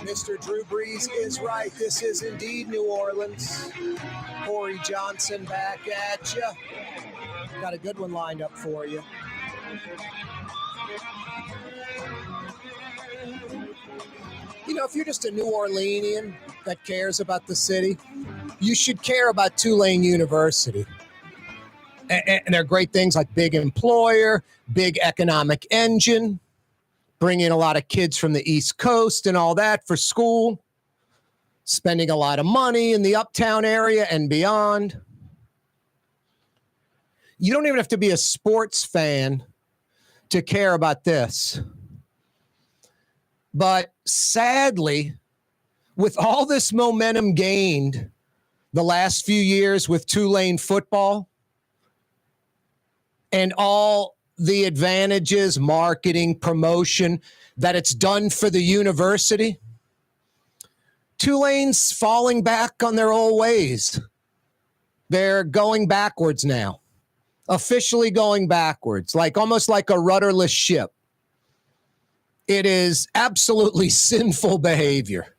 Mr. Drew Brees is right. This is indeed New Orleans. Corey Johnson back at you. Got a good one lined up for you. You know, if you're just a New Orleanian that cares about the city, you should care about Tulane University. And there are great things like big employer, big economic engine, bring in a lot of kids from the East Coast and all that for school, spending a lot of money in the uptown area and beyond. You don't even have to be a sports fan to care about this. But sadly, with all this momentum gained the last few years with Tulane football and all the advantages, marketing, promotion that it's done for the university, Tulane's falling back on their old ways. They're going backwards now, officially going backwards, like almost like a rudderless ship. It is absolutely sinful behavior.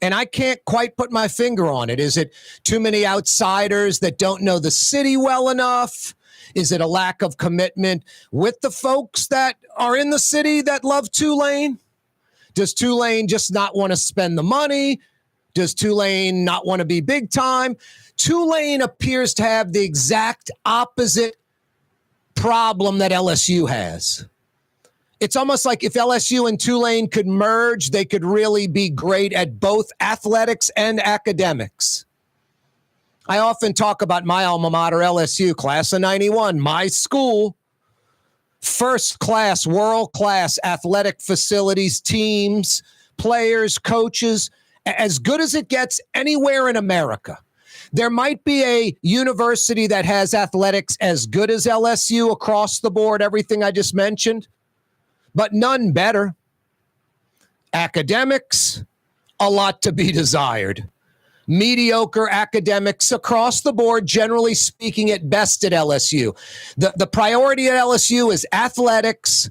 And I can't quite put my finger on it. Is it too many outsiders that don't know the city well enough? Is it a lack of commitment with the folks that are in the city that love Tulane? Does Tulane just not want to spend the money? Does Tulane not want to be big time? Tulane appears to have the exact opposite problem that LSU has. It's almost like if LSU and Tulane could merge, they could really be great at both athletics and academics. I often talk about my alma mater, LSU, class of 91, my school, first class, world class athletic facilities, teams, players, coaches, as good as it gets anywhere in America. There might be a university that has athletics as good as LSU across the board, everything I just mentioned, but none better. Academics, a lot to be desired. Mediocre academics across the board, generally speaking, at best at LSU. The priority at LSU is athletics,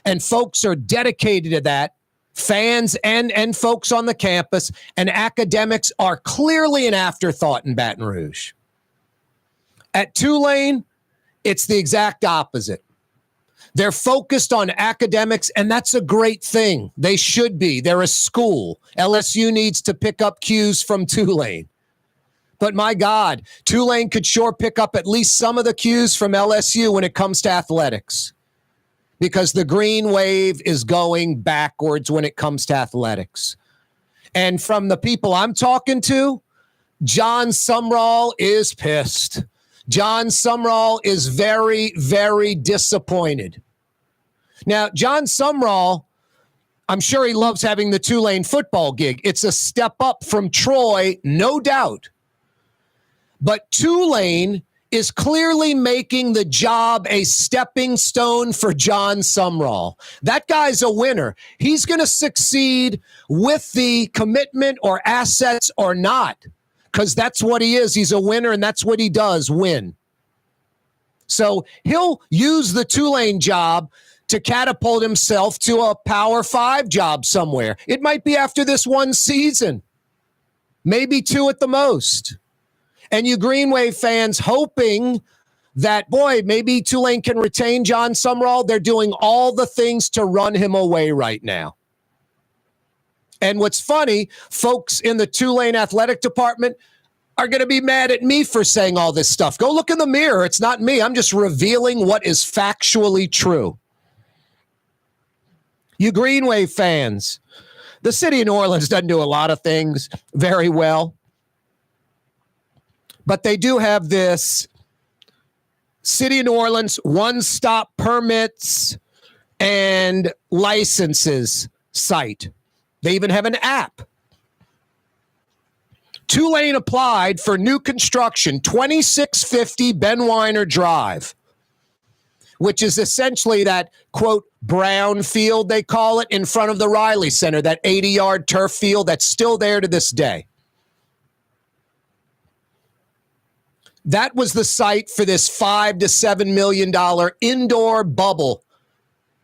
and folks are dedicated to that, fans and folks on the campus, and academics are clearly an afterthought in Baton Rouge. At Tulane, it's the exact opposite. They're focused on academics, and that's a great thing. They should be. They're a school. LSU needs to pick up cues from Tulane. But my God, Tulane could sure pick up at least some of the cues from LSU when it comes to athletics, because the green wave is going backwards when it comes to athletics. And from the people I'm talking to, John Sumrall is pissed. John Sumrall is very, very disappointed. Now, John Sumrall, I'm sure he loves having the Tulane football gig. It's a step up from Troy, no doubt. But Tulane is clearly making the job a stepping stone for John Sumrall. That guy's a winner. He's going to succeed with the commitment or assets or not, because that's what he is. He's a winner, and that's what he does, win. So he'll use the Tulane job to catapult himself to a Power 5 job somewhere. It might be after this one season, maybe two at the most. And you Green Wave fans hoping that, boy, maybe Tulane can retain John Sumrall. They're doing all the things to run him away right now. And what's funny, folks in the Tulane athletic department are going to be mad at me for saying all this stuff. Go look in the mirror. It's not me. I'm just revealing what is factually true. You Green Wave fans, the city of New Orleans doesn't do a lot of things very well, but they do have this City of New Orleans one-stop permits and licenses site. They even have an app. Tulane applied for new construction, 2650 Ben Weiner Drive, which is essentially that, quote, brown field, they call it, in front of the Riley Center, that 80-yard turf field that's still there to this day. That was the site for this $5 to $7 million indoor bubble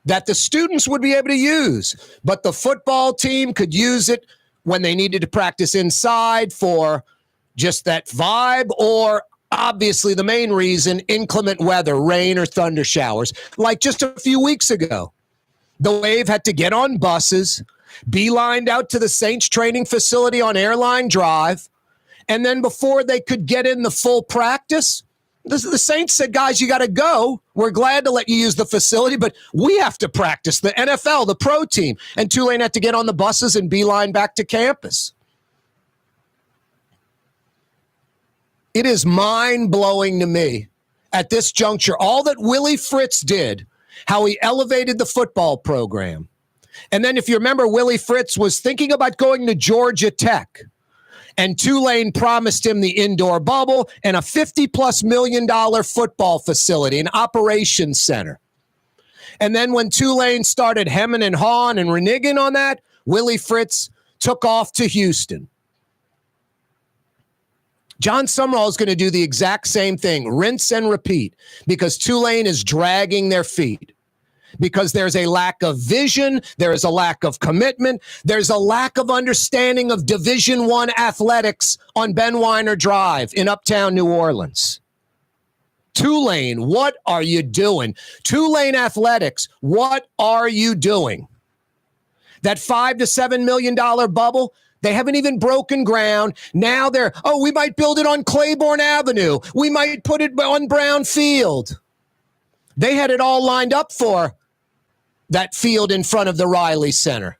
that the students would be able to use. But the football team could use it when they needed to practice inside for just that vibe, or obviously the main reason, inclement weather, rain or thunder showers. Like just a few weeks ago, the Wave had to get on buses, beelined out to the Saints training facility on Airline Drive, and then before they could get in the full practice, the Saints said, guys, you got to go. We're glad to let you use the facility, but we have to practice. The NFL, the pro team. And Tulane had to get on the buses and beeline back to campus. It is mind-blowing to me at this juncture, all that Willie Fritz did, how he elevated the football program. And then if you remember, Willie Fritz was thinking about going to Georgia Tech. And Tulane promised him the indoor bubble and a $50+ million football facility, an operations center. And then when Tulane started hemming and hawing and reneging on that, Willie Fritz took off to Houston. John Sumrall is going to do the exact same thing, rinse and repeat, because Tulane is dragging their feet. Because there's a lack of vision, there is a lack of commitment, there's a lack of understanding of Division I athletics on Ben Weiner Drive in Uptown New Orleans. Tulane, what are you doing? Tulane athletics, what are you doing? That $5 to $7 million bubble, they haven't even broken ground. Now we might build it on Claiborne Avenue. We might put it on Brown Field. They had it all lined up for that field in front of the Riley Center.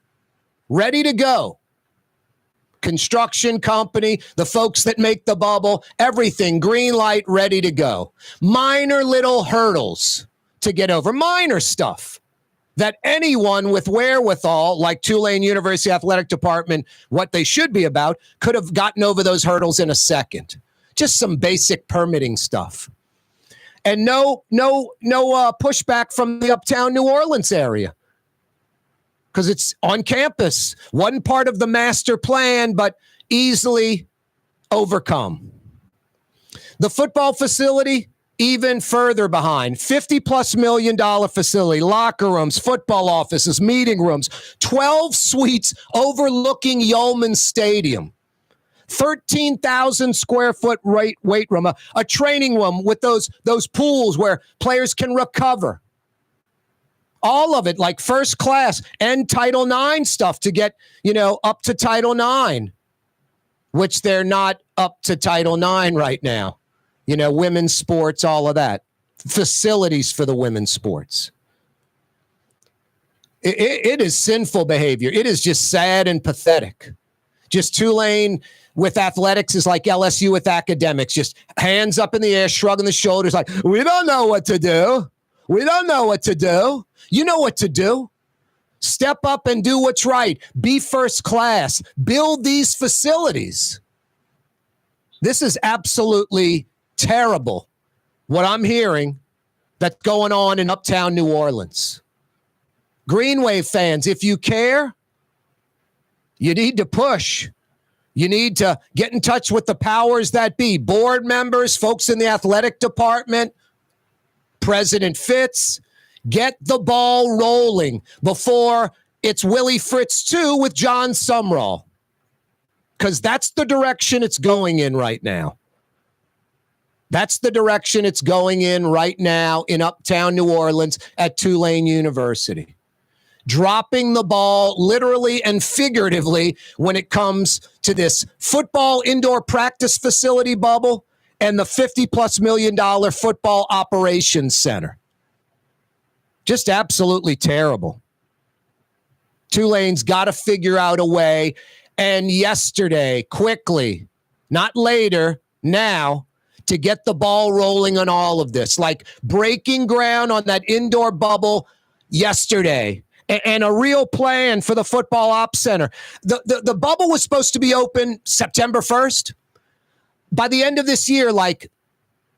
Ready to go. Construction company, the folks that make the bubble, everything, green light, ready to go. Minor little hurdles to get over, minor stuff that anyone with wherewithal, like Tulane University Athletic Department, what they should be about, could have gotten over those hurdles in a second. Just some basic permitting stuff. And no pushback from the Uptown New Orleans area because it's on campus. One part of the master plan, but easily overcome. The football facility, even further behind. $50+ million facility, locker rooms, football offices, meeting rooms, 12 suites overlooking Yeoman Stadium. 13,000 square foot weight room, a training room with those pools where players can recover. All of it like first class and Title IX stuff to get, up to Title IX, which they're not up to Title IX right now. Women's sports, all of that. Facilities for the women's sports. It is sinful behavior. It is just sad and pathetic. Just Tulane with athletics is like LSU with academics, just hands up in the air, shrugging the shoulders like, we don't know what to do. We don't know what to do. You know what to do. Step up and do what's right. Be first class. Build these facilities. This is absolutely terrible, what I'm hearing that's going on in Uptown New Orleans. Green Wave fans, if you care, you need to push. You need to get in touch with the powers that be, board members, folks in the athletic department, President Fitz. Get the ball rolling before it's Willie Fritz 2 with John Sumrall, because that's the direction it's going in right now. That's the direction it's going in right now in Uptown New Orleans at Tulane University. Dropping the ball literally and figuratively when it comes to this football indoor practice facility bubble and the $50+ million football operations center. Just absolutely terrible. Tulane's got to figure out a way. And yesterday, quickly, not later, now, to get the ball rolling on all of this, like breaking ground on that indoor bubble yesterday. And a real plan for the football ops center. The bubble was supposed to be open September 1st. By the end of this year, like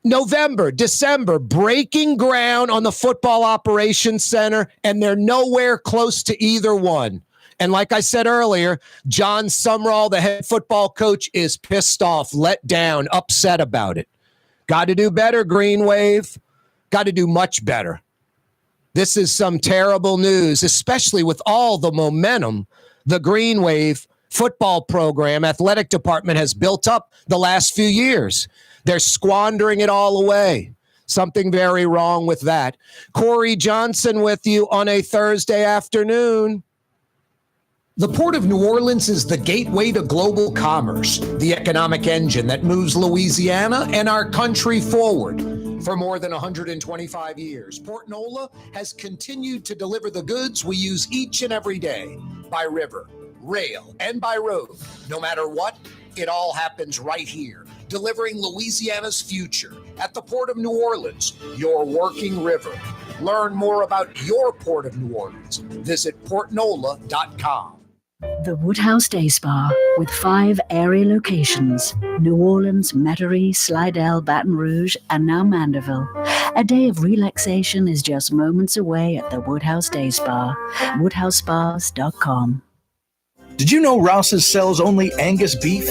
November, December, breaking ground on the football operations center, and they're nowhere close to either one. And like I said earlier, John Sumrall, the head football coach, is pissed off, let down, upset about it. Got to do better, Green Wave. Got to do much better. This is some terrible news, especially with all the momentum the Green Wave football program, athletic department has built up the last few years. They're squandering it all away. Something very wrong with that. Corey Johnson with you on a Thursday afternoon. The Port of New Orleans is the gateway to global commerce, the economic engine that moves Louisiana and our country forward. For more than 125 years, Port Nola has continued to deliver the goods we use each and every day by river, rail, and by road. No matter what, it all happens right here, delivering Louisiana's future at the Port of New Orleans, your working river. Learn more about your Port of New Orleans. Visit portnola.com. The Woodhouse Day Spa, with 5 area locations: New Orleans, Metairie, Slidell, Baton Rouge, and now Mandeville. A day of relaxation is just moments away at the Woodhouse Day Spa. WoodhouseSpas.com. Did you know Rouse's sells only Angus beef?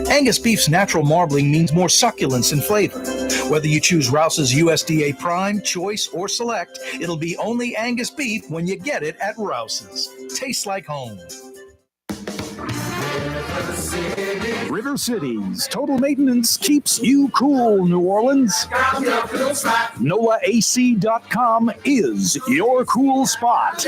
Angus beef's natural marbling means more succulence and flavor. Whether you choose Rouse's USDA Prime, Choice, or Select, it'll be only Angus beef when you get it at Rouse's. Tastes like home. River Cities Total Maintenance keeps you cool, New Orleans. NOLAAC.com is your cool spot.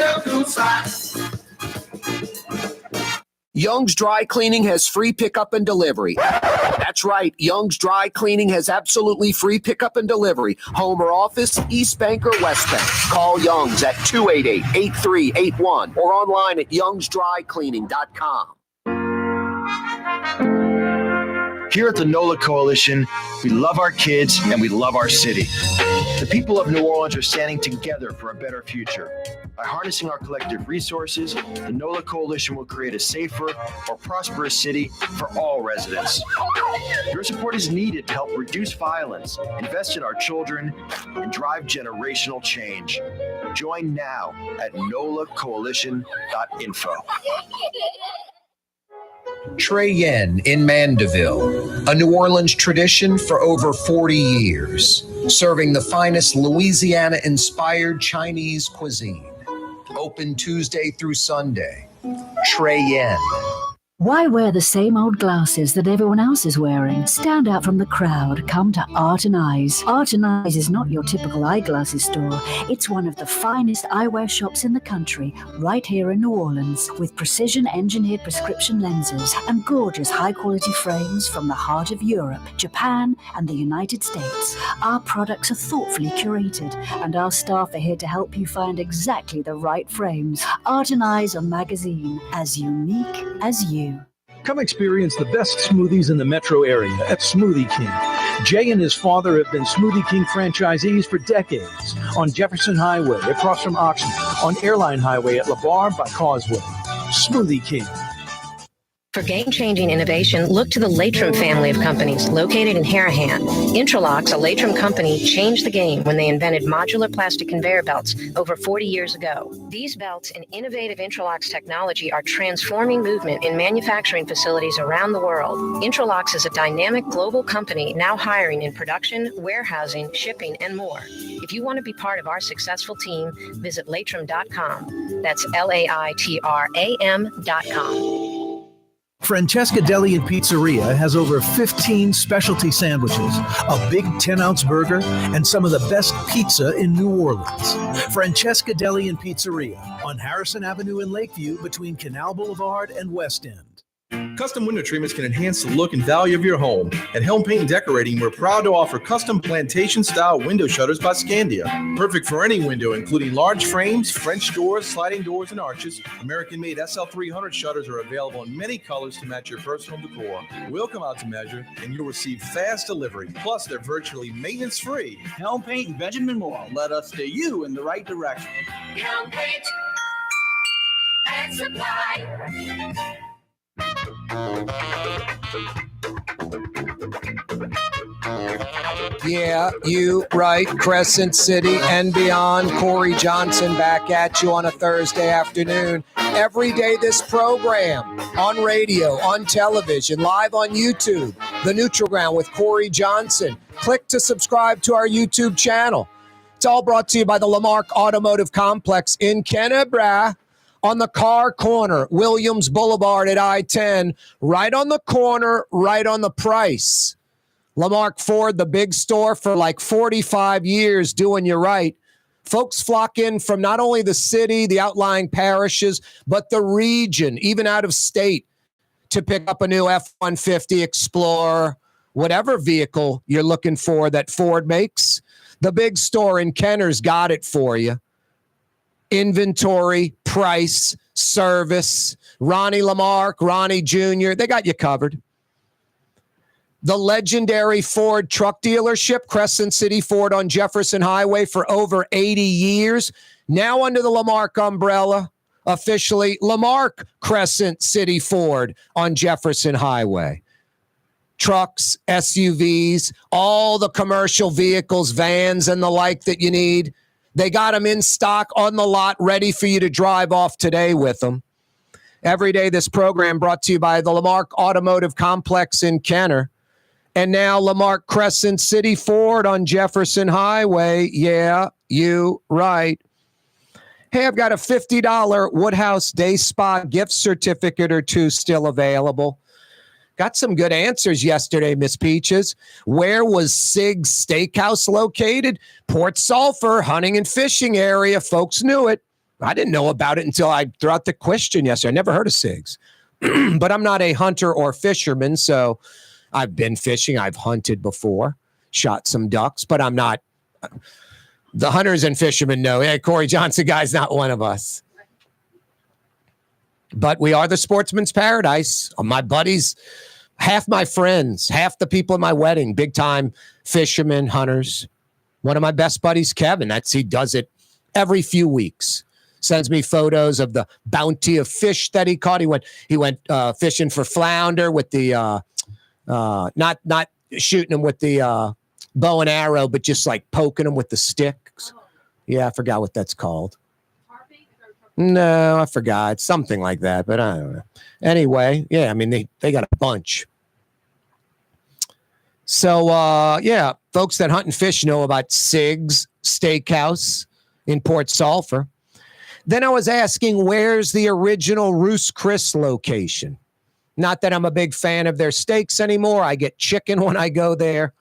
Young's Dry Cleaning has free pickup and delivery. That's right. Young's Dry Cleaning has absolutely free pickup and delivery. Home or office, East Bank or West Bank. Call Young's at 288-8381 or online at youngsdrycleaning.com. Here at the NOLA Coalition, we love our kids and we love our city. The people of New Orleans are standing together for a better future. By harnessing our collective resources, the NOLA Coalition will create a safer, more prosperous city for all residents. Your support is needed to help reduce violence, invest in our children, and drive generational change. Join now at nolacoalition.info. Trey Yen in Mandeville, a New Orleans tradition for over 40 years, serving the finest Louisiana-inspired Chinese cuisine. Open Tuesday through Sunday. Trey Yen. Why wear the same old glasses that everyone else is wearing? Stand out from the crowd. Come to Art and Eyes. Art and Eyes is not your typical eyeglasses store. It's one of the finest eyewear shops in the country, right here in New Orleans, with precision-engineered prescription lenses and gorgeous high-quality frames from the heart of Europe, Japan, and the United States. Our products are thoughtfully curated, and our staff are here to help you find exactly the right frames. Art and Eyes are magazine, as unique as you. Come experience the best smoothies in the metro area at Smoothie King. Jay and his father have been Smoothie King franchisees for decades. On Jefferson Highway, across from Oxnard, on Airline Highway at LaBarre by Causeway. Smoothie King. For game-changing innovation, look to the Latrim family of companies located in Harahan. Intralocks, a Latrim company, changed the game when they invented modular plastic conveyor belts over 40 years ago. These belts and innovative Intralocks technology are transforming movement in manufacturing facilities around the world. Intralocks is a dynamic global company now hiring in production, warehousing, shipping, and more. If you want to be part of our successful team, visit Latrim.com. That's LAITRAM.com. Francesca Deli and Pizzeria has over 15 specialty sandwiches, a big 10-ounce burger, and some of the best pizza in New Orleans. Francesca Deli and Pizzeria on Harrison Avenue in Lakeview between Canal Boulevard and West End. Custom window treatments can enhance the look and value of your home. At Helm Paint and Decorating, we're proud to offer custom plantation-style window shutters by Scandia. Perfect for any window, including large frames, French doors, sliding doors, and arches. American-made SL300 shutters are available in many colors to match your personal decor. We'll come out to measure, and you'll receive fast delivery. Plus, they're virtually maintenance-free. Helm Paint and Benjamin Moore let us steer you in the right direction. Helm Paint and Supply. Yeah, you right. Crescent City and beyond. Corey Johnson back at you on a Thursday afternoon. Every day, this program on radio, on television, live on YouTube, The Neutral Ground with Corey Johnson. Click to subscribe to our YouTube channel. It's all brought to you by the Lamarck Automotive Complex in Kennebra on the car corner, Williams Boulevard at I-10, right on the corner, right on the price. Lamarck Ford, the big store for like 45 years, doing you right. Folks flock in from not only the city, the outlying parishes, but the region, even out of state, to pick up a new F-150 Explorer, whatever vehicle you're looking for that Ford makes. The big store in Kenner's got it for you. Inventory, price, service. Ronnie Lamarck, Ronnie Jr., they got you covered. The legendary Ford truck dealership, Crescent City Ford on Jefferson Highway for over 80 years. Now under the Lamarck umbrella, officially Lamarck Crescent City Ford on Jefferson Highway. Trucks, SUVs, all the commercial vehicles, vans, and the like that you need. They got them in stock on the lot, ready for you to drive off today with them. Every day, this program brought to you by the Lamarck Automotive Complex in Kenner. And now Lamarck Crescent City Ford on Jefferson Highway. Yeah, you right. Hey, I've got a $50 Woodhouse Day Spa gift certificate or two still available. Got some good answers yesterday, Miss Peaches. Where was Sig's Steakhouse located? Port Sulphur, hunting and fishing area. Folks knew it. I didn't know about it until I threw out the question yesterday. I never heard of Sig's. But I'm not a hunter or fisherman, so I've been fishing. I've hunted before, shot some ducks, but I'm not. The hunters and fishermen know, hey, Corey Johnson guy's not one of us. But we are the sportsman's paradise. My buddies, half my friends, half the people at my wedding, big time fishermen, hunters. One of my best buddies, Kevin, he does it every few weeks. Sends me photos of the bounty of fish that he caught. He went fishing for flounder with the not shooting them with the bow and arrow, but just like poking them with the sticks. Yeah, I forgot what that's called. No, I forgot. Something like that, but I don't know. Anyway, yeah, I mean, they got a bunch. So, yeah, folks that hunt and fish know about Sig's Steakhouse in Port Sulphur. Then I was asking, where's the original Ruth's Chris location? Not that I'm a big fan of their steaks anymore. I get chicken when I go there.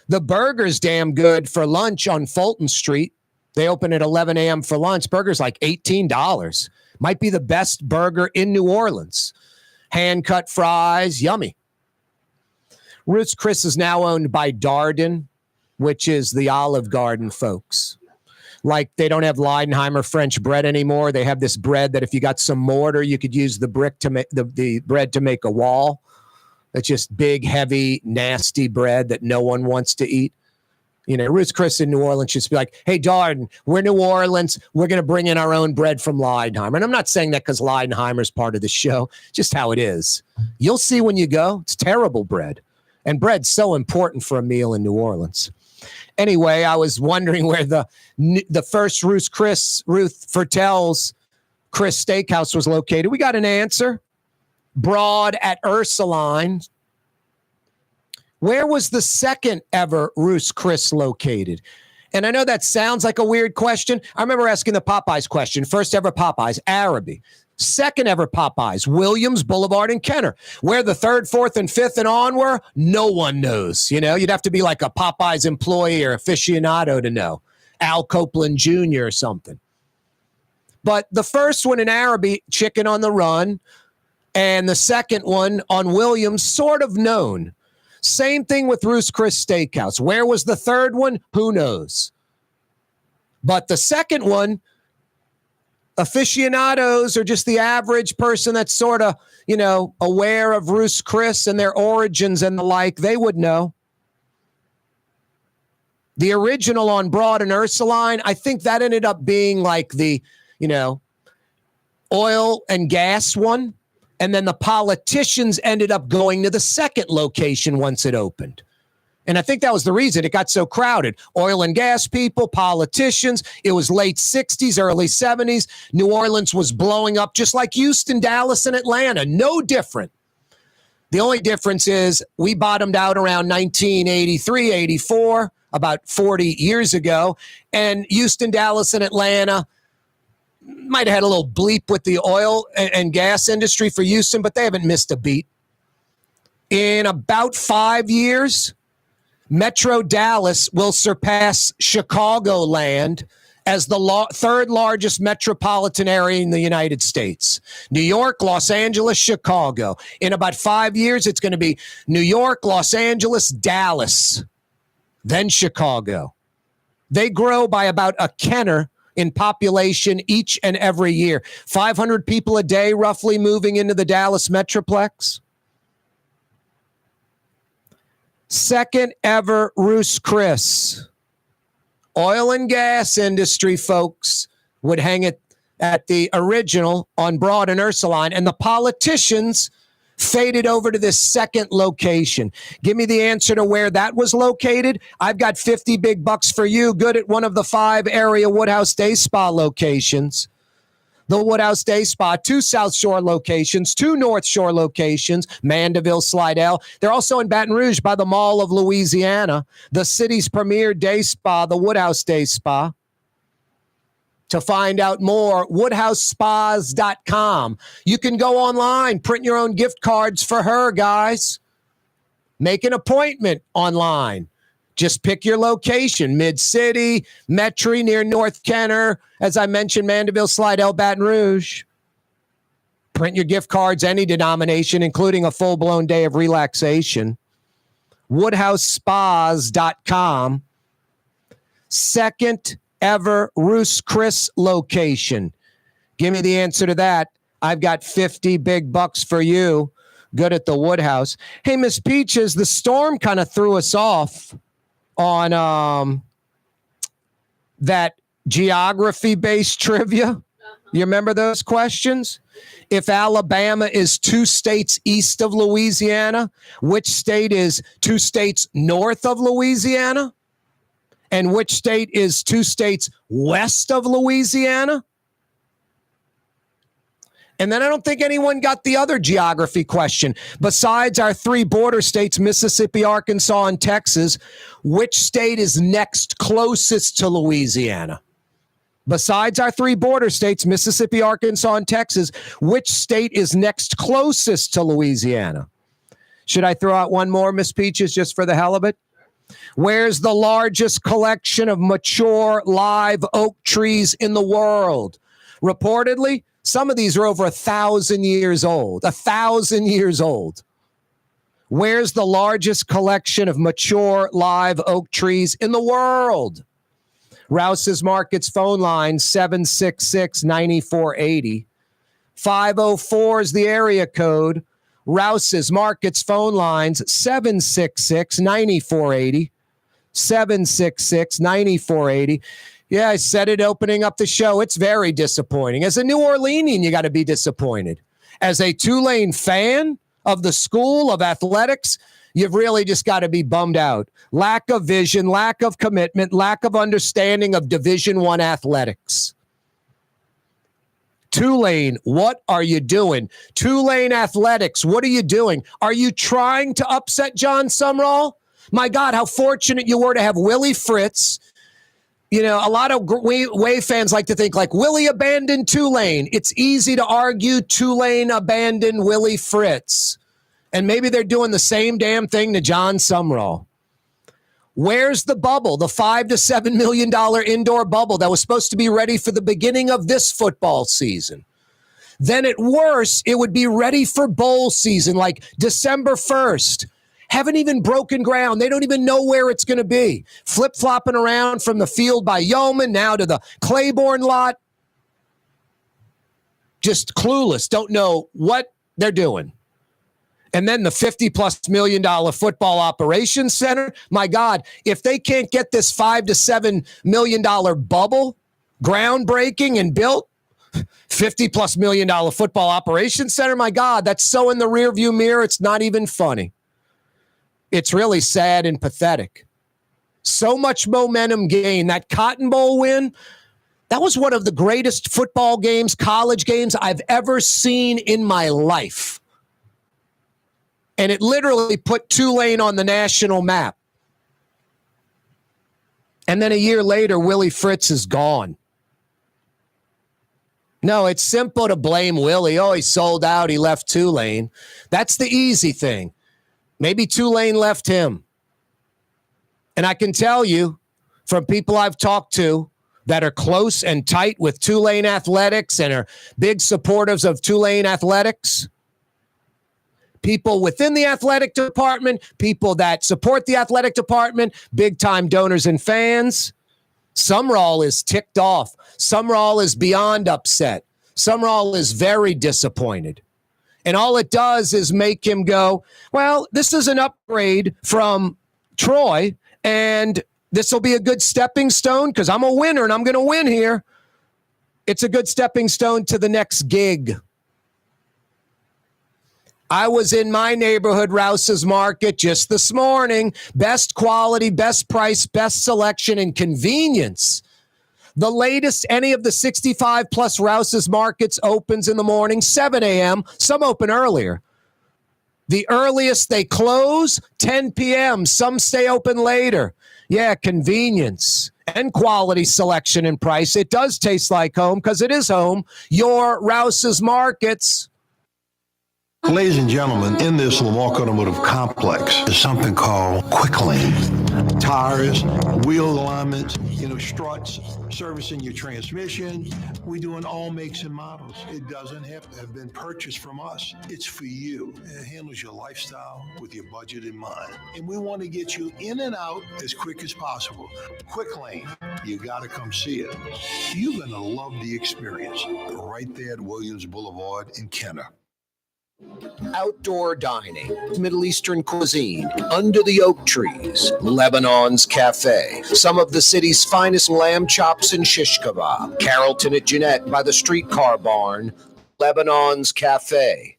The burger's damn good for lunch on Fulton Street. They open at 11 a.m. for lunch. Burger's like $18. Might be the best burger in New Orleans. Hand-cut fries, yummy. Ruth's Chris is now owned by Darden, which is the Olive Garden folks. Like they don't have Leidenheimer French bread anymore. They have this bread that if you got some mortar, you could use the brick to make the bread to make a wall. It's just big, heavy, nasty bread that no one wants to eat. You know, Ruth's Chris in New Orleans should be like, hey, Darden, we're New Orleans. We're going to bring in our own bread from Leidenheimer. And I'm not saying that because Leidenheimer's part of the show, just how it is. You'll see when you go. It's terrible bread. And bread's so important for a meal in New Orleans. Anyway, I was wondering where the first Ruth Fertel's Chris Steakhouse was located. We got an answer. Broad at Ursuline. Where was the second ever Ruth's Chris located? And I know that sounds like a weird question. I remember asking the Popeyes question. First ever Popeyes, Araby. Second ever Popeyes, Williams Boulevard in Kenner. Where the third, fourth, and fifth and on were, no one knows. You know, you'd have to be like a Popeyes employee or aficionado to know. Al Copeland Jr. or something. But the first one in Araby, Chicken on the Run, and the second one on Williams, sort of known. Same thing with Ruth's Chris Steakhouse. Where was the third one? Who knows? But the second one, aficionados or just the average person that's sort of, you know, aware of Ruth's Chris and their origins and the like, they would know. The original on Broad and Ursuline, I think that ended up being like the, you know, oil and gas one. And then the politicians ended up going to the second location once it opened. And I think that was the reason it got so crowded. Oil and gas people, politicians. It was late 60s, early 70s. New Orleans was blowing up just like Houston, Dallas, and Atlanta. No different. The only difference is we bottomed out around 1983, 84, about 40 years ago. And Houston, Dallas, and Atlanta might have had a little bleep with the oil and gas industry for Houston, but they haven't missed a beat. In about 5 years, Metro Dallas will surpass Chicagoland as the third largest metropolitan area in the United States. New York, Los Angeles, Chicago. In about 5 years, it's going to be New York, Los Angeles, Dallas, then Chicago. They grow by about a kenner in population each and every year. 500 people a day roughly moving into the Dallas Metroplex. Second ever Ruth's Chris. Oil and gas industry folks would hang it at the original on Broad and Ursuline, and the politicians faded over to this second location. Give me the answer to where that was located. I've got 50 big bucks for you. Good at one of the 5 area Woodhouse Day Spa locations. The Woodhouse Day Spa, 2 South Shore locations, 2 North Shore locations, Mandeville, Slidell. They're also in Baton Rouge by the Mall of Louisiana, the city's premier day spa, the Woodhouse Day Spa. To find out more, woodhousespas.com. You can go online, print your own gift cards for her, guys. Make an appointment online. Just pick your location, Mid-City, Metro, near North Kenner. As I mentioned, Mandeville, Slidell, Baton Rouge. Print your gift cards, any denomination, including a full-blown day of relaxation. WoodhouseSpas.com. Second ever Ruth's Chris location. Give me the answer to that. I've got 50 big bucks for you. Good at the Woodhouse. Hey, Miss Peaches, the storm kind of threw us off on that geography-based trivia. You remember those questions? If Alabama is 2 states east of Louisiana, which state is 2 states north of Louisiana? And which state is 2 states west of Louisiana? And then I don't think anyone got the other geography question. Besides our 3 border states, Mississippi, Arkansas, and Texas, which state is next closest to Louisiana? Besides our 3 border states, Mississippi, Arkansas, and Texas, which state is next closest to Louisiana? Should I throw out one more, Miss Peaches, just for the hell of it? Where's the largest collection of mature live oak trees in the world? Reportedly, some of these are over 1,000 years old. 1,000 years old. Where's the largest collection of mature live oak trees in the world? Rouse's Markets phone line, 766-9480. 504 is the area code. Rouse's Markets phone lines, 766-9480. 766-9480. Yeah, I said it opening up the show. It's very disappointing. As a New Orleanian, you got to be disappointed. As a Tulane fan of the school of athletics, you've really just got to be bummed out. Lack of vision, lack of commitment, lack of understanding of Division I athletics. Tulane, what are you doing? Tulane athletics, what are you doing? Are you trying to upset John Sumrall? My God, how fortunate you were to have Willie Fritz. You know, a lot of Wave fans like to think like Willie abandoned Tulane. It's easy to argue Tulane abandoned Willie Fritz. And maybe they're doing the same damn thing to John Sumrall. Where's the bubble, the $5 to $7 million indoor bubble that was supposed to be ready for the beginning of this football season? Then at worst, it would be ready for bowl season, like December 1st. Haven't even broken ground. They don't even know where it's going to be. Flip-flopping around from the field by Yeoman now to the Claiborne lot. Just clueless. Don't know what they're doing. And then the $50+ million football operations center. My God, if they can't get this $5 to $7 million bubble groundbreaking and built, $50+ million football operations center, my God, that's so in the rearview mirror, it's not even funny. It's really sad and pathetic. So much momentum gain. That Cotton Bowl win, that was one of the greatest football games, college games I've ever seen in my life. And it literally put Tulane on the national map. And then a year later, Willie Fritz is gone. No, it's simple to blame Willie. Oh, he sold out. He left Tulane. That's the easy thing. Maybe Tulane left him. And I can tell you from people I've talked to that are close and tight with Tulane athletics and are big supporters of Tulane athletics, people within the athletic department, people that support the athletic department, big-time donors and fans, Sumrall is ticked off. Sumrall is beyond upset. Sumrall is very disappointed. And all it does is make him go, well, this is an upgrade from Troy, and this will be a good stepping stone because I'm a winner and I'm going to win here. It's a good stepping stone to the next gig. I was in my neighborhood, Rouse's Market, just this morning. Best quality, best price, best selection, and convenience. The latest any of the 65-plus Rouse's Markets opens in the morning, 7 a.m. Some open earlier. The earliest they close, 10 p.m. Some stay open later. Yeah, convenience and quality, selection, and price. It does taste like home because it is home. Your Rouse's Markets. Ladies and gentlemen, in this Lamar Automotive Complex is something called Quick Lane. Tires, wheel alignments, struts, servicing your transmission. We do in all makes and models. It doesn't have to have been purchased from us. It's for you. It handles your lifestyle with your budget in mind. And we want to get you in and out as quick as possible. Quick Lane, you got to come see it. You're going to love the experience right there at Williams Boulevard in Kenner. Outdoor dining, Middle Eastern cuisine, under the oak trees, Lebanon's Cafe, some of the city's finest lamb chops and shish kebab, Carrollton at Jeanette by the streetcar barn, Lebanon's Cafe.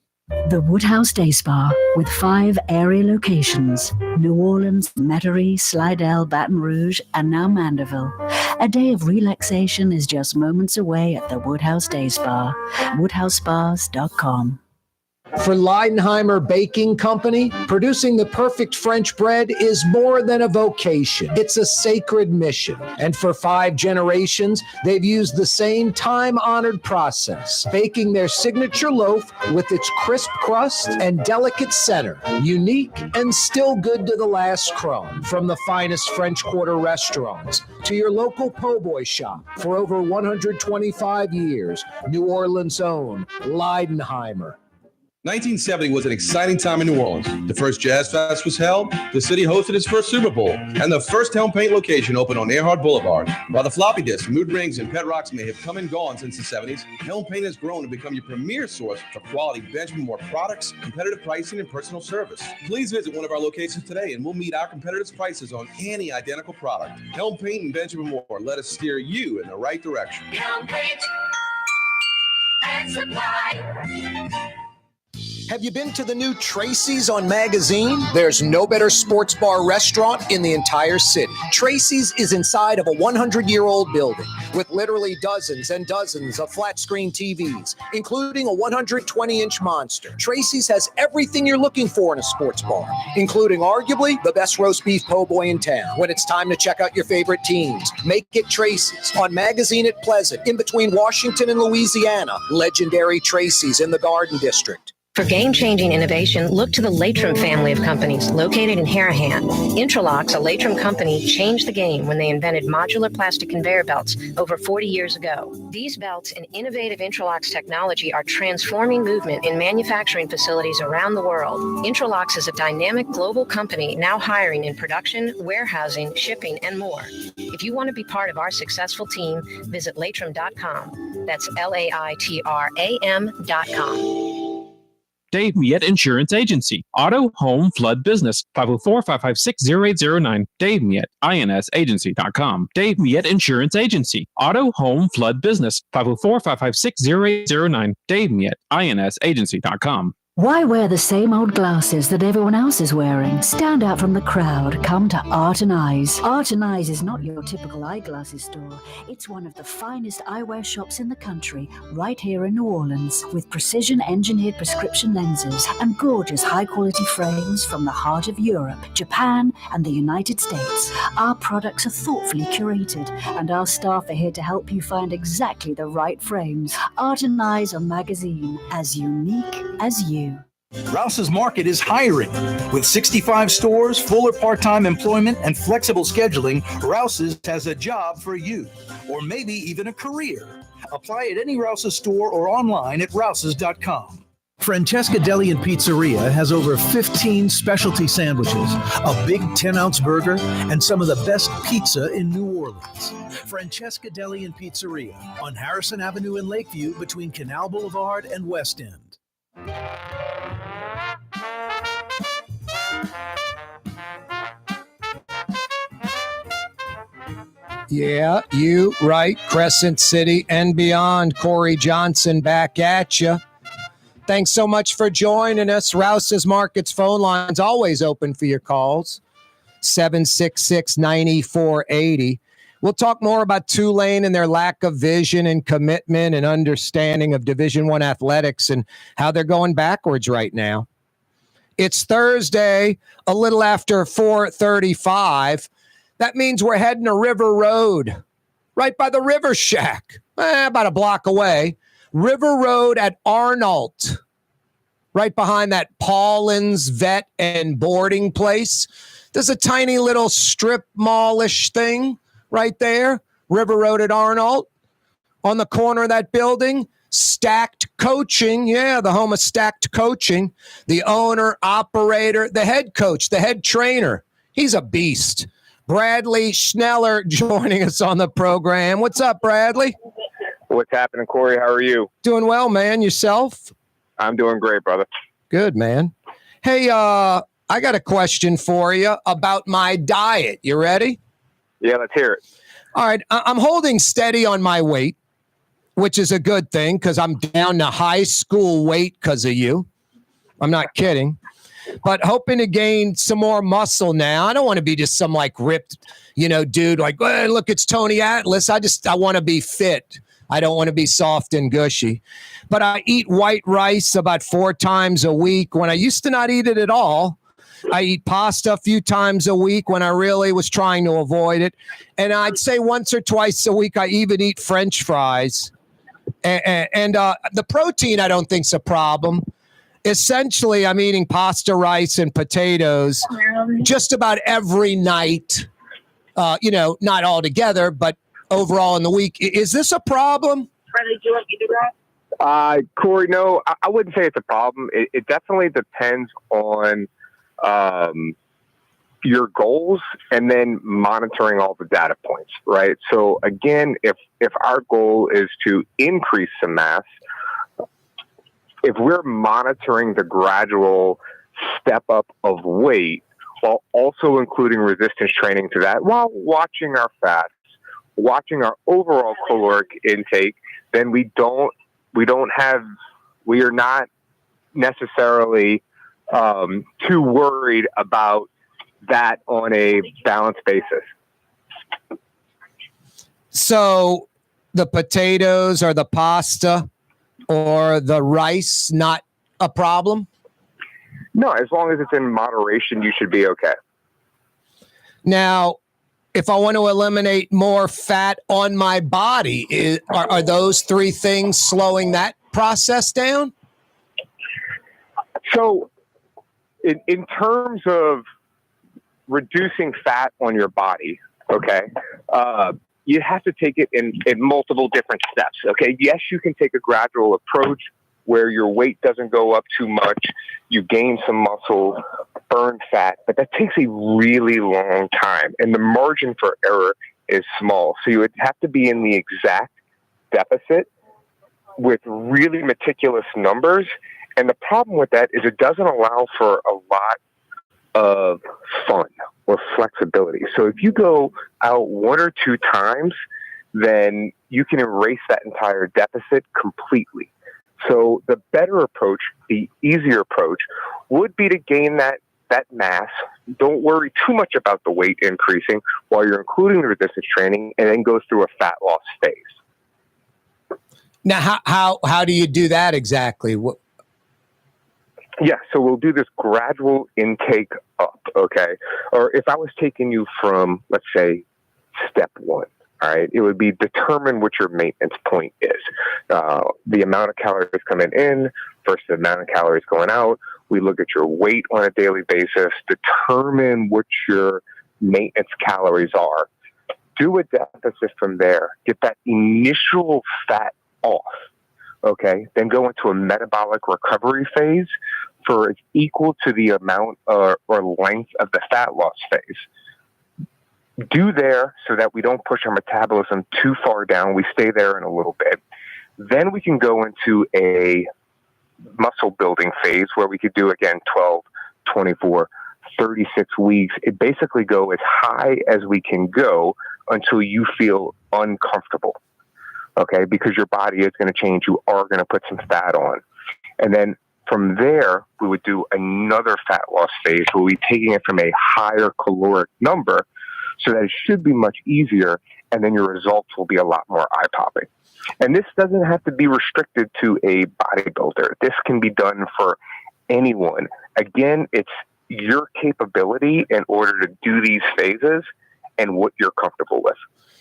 The Woodhouse Day Spa, with 5 area locations, New Orleans, Metairie, Slidell, Baton Rouge, and now Mandeville. A day of relaxation is just moments away at the Woodhouse Day Spa, woodhousespas.com. For Leidenheimer Baking Company, producing the perfect French bread is more than a vocation. It's a sacred mission. And for 5 generations, they've used the same time-honored process, baking their signature loaf with its crisp crust and delicate center, unique and still good to the last crumb. From the finest French Quarter restaurants to your local po' boy shop, for over 125 years, New Orleans' own Leidenheimer. 1970 was an exciting time in New Orleans. The first Jazz Fest was held, the city hosted its first Super Bowl, and the first Helm Paint location opened on Earhart Boulevard. While the floppy disks, mood rings, and pet rocks may have come and gone since the 70s, Helm Paint has grown to become your premier source for quality Benjamin Moore products, competitive pricing, and personal service. Please visit one of our locations today, and we'll meet our competitors' prices on any identical product. Helm Paint and Benjamin Moore, let us steer you in the right direction. Helm Paint and Supply. Have you been to the new Tracy's on Magazine? There's no better sports bar restaurant in the entire city. Tracy's is inside of a 100-year-old building with literally dozens and dozens of flat-screen TVs, including a 120-inch monster. Tracy's has everything you're looking for in a sports bar, including arguably the best roast beef po' boy in town. When it's time to check out your favorite teams, make it Tracy's on Magazine at Pleasant, in between Washington and Louisiana. Legendary Tracy's in the Garden District. For game-changing innovation, look to the Latrim family of companies located in Harahan. Intralocks, a Latrim company, changed the game when they invented modular plastic conveyor belts over 40 years ago. These belts and innovative Intralocks technology are transforming movement in manufacturing facilities around the world. Intralocks is a dynamic global company now hiring in production, warehousing, shipping, and more. If you want to be part of our successful team, visit Latrim.com. That's LAITRAM.com. Dave Miette Insurance Agency. Auto, home, flood, business. 504-556-0809. Dave Miette, INSagency.com. Dave Miette Insurance Agency. Auto, home, flood, business. 504-556-0809. Dave Miette, INSagency.com. Why wear the same old glasses that everyone else is wearing? Stand out from the crowd. Come to Art and Eyes. Art and Eyes is not your typical eyeglasses store. It's one of the finest eyewear shops in the country, right here in New Orleans, with precision-engineered prescription lenses and gorgeous high-quality frames from the heart of Europe, Japan, and the United States. Our products are thoughtfully curated, and our staff are here to help you find exactly the right frames. Art and Eyes are magazine, as unique as you. Rouse's Market is hiring. With 65 stores, full or part-time employment, and flexible scheduling, Rouse's has a job for you, or maybe even a career. Apply at any Rouse's store or online at rouses.com. Francesca Deli and Pizzeria has over 15 specialty sandwiches, a big 10-ounce burger, and some of the best pizza in New Orleans. Francesca Deli and Pizzeria on Harrison Avenue in Lakeview between Canal Boulevard and West End. Yeah, you right. Crescent City and beyond. Corey Johnson back at you. Thanks so much for joining us. Rouse's Market's phone line's always open for your calls. 766-9480. We'll talk more about Tulane and their lack of vision and commitment and understanding of Division I athletics and how they're going backwards right now. It's Thursday, a little after 4:35. That means we're heading to River Road, right by the River Shack, about a block away. River Road at Arnault, right behind that Paulin's Vet and Boarding Place. There's a tiny little strip mall-ish thing right there. River Road at Arnault. On the corner of that building, Stacked Coaching. Yeah, the home of Stacked Coaching. The owner, operator, the head coach, the head trainer. He's a beast. Bradley Schneller joining us on the program. What's up, Bradley? What's happening, Corey? How are you? Doing well, man. Yourself? I'm doing great, brother. Good, man. Hey, I got a question for you about my diet. You ready? Yeah, let's hear it. All right. I'm holding steady on my weight, which is a good thing because I'm down to high school weight because of you. I'm not kidding. But hoping to gain some more muscle now. I don't want to be just some like ripped, dude, like, hey, look, it's Tony Atlas. I want to be fit. I don't want to be soft and gushy. But I eat white rice about 4 times a week when I used to not eat it at all. I eat pasta a few times a week when I really was trying to avoid it. And I'd say once or twice a week, I even eat French fries. And the protein, I don't think's a problem. Essentially, I'm eating pasta, rice, and potatoes just about every night. Not all together, but overall in the week. Is this a problem? Bradley, do you want me to do that? Corey, no, I wouldn't say it's a problem. It definitely depends on your goals and then monitoring all the data points, right? So again, if our goal is to increase some mass, if we're monitoring the gradual step up of weight while also including resistance training to that, while watching our fats, watching our overall caloric intake, then we are not necessarily too worried about that on a balanced basis. So the potatoes or the pasta or the rice, not a problem? No, as long as it's in moderation, you should be okay. Now, if I want to eliminate more fat on my body, are those 3 things slowing that process down? So in terms of reducing fat on your body, okay, you have to take it in multiple different steps, okay? Yes, you can take a gradual approach where your weight doesn't go up too much, you gain some muscle, burn fat, but that takes a really long time, and the margin for error is small. So you would have to be in the exact deficit with really meticulous numbers, and the problem with that is it doesn't allow for a lot of fun or flexibility. So if you go out 1 or 2 times, then you can erase that entire deficit completely. So the better approach, the easier approach, would be to gain that mass. Don't worry too much about the weight increasing while you're including the resistance training, and then go through a fat loss phase. Now, how do you do that exactly? Yeah, so we'll do this gradual intake up, okay? Or if I was taking you from, let's say, step 1, all right, it would be determine what your maintenance point is. The amount of calories coming in versus the amount of calories going out. We look at your weight on a daily basis, determine what your maintenance calories are. Do a deficit from there. Get that initial fat off, okay? Then go into a metabolic recovery phase for it's equal to the amount or length of the fat loss phase. Do there so that we don't push our metabolism too far down. We stay there in a little bit. Then we can go into a muscle building phase where we could do, again, 12, 24, 36 weeks. It basically go as high as we can go until you feel uncomfortable, okay? Because your body is going to change. You are going to put some fat on. And then from there, we would do another fat loss phase where we're taking it from a higher caloric number so that it should be much easier, and then your results will be a lot more eye-popping. And this doesn't have to be restricted to a bodybuilder. This can be done for anyone. Again, it's your capability in order to do these phases and what you're comfortable with.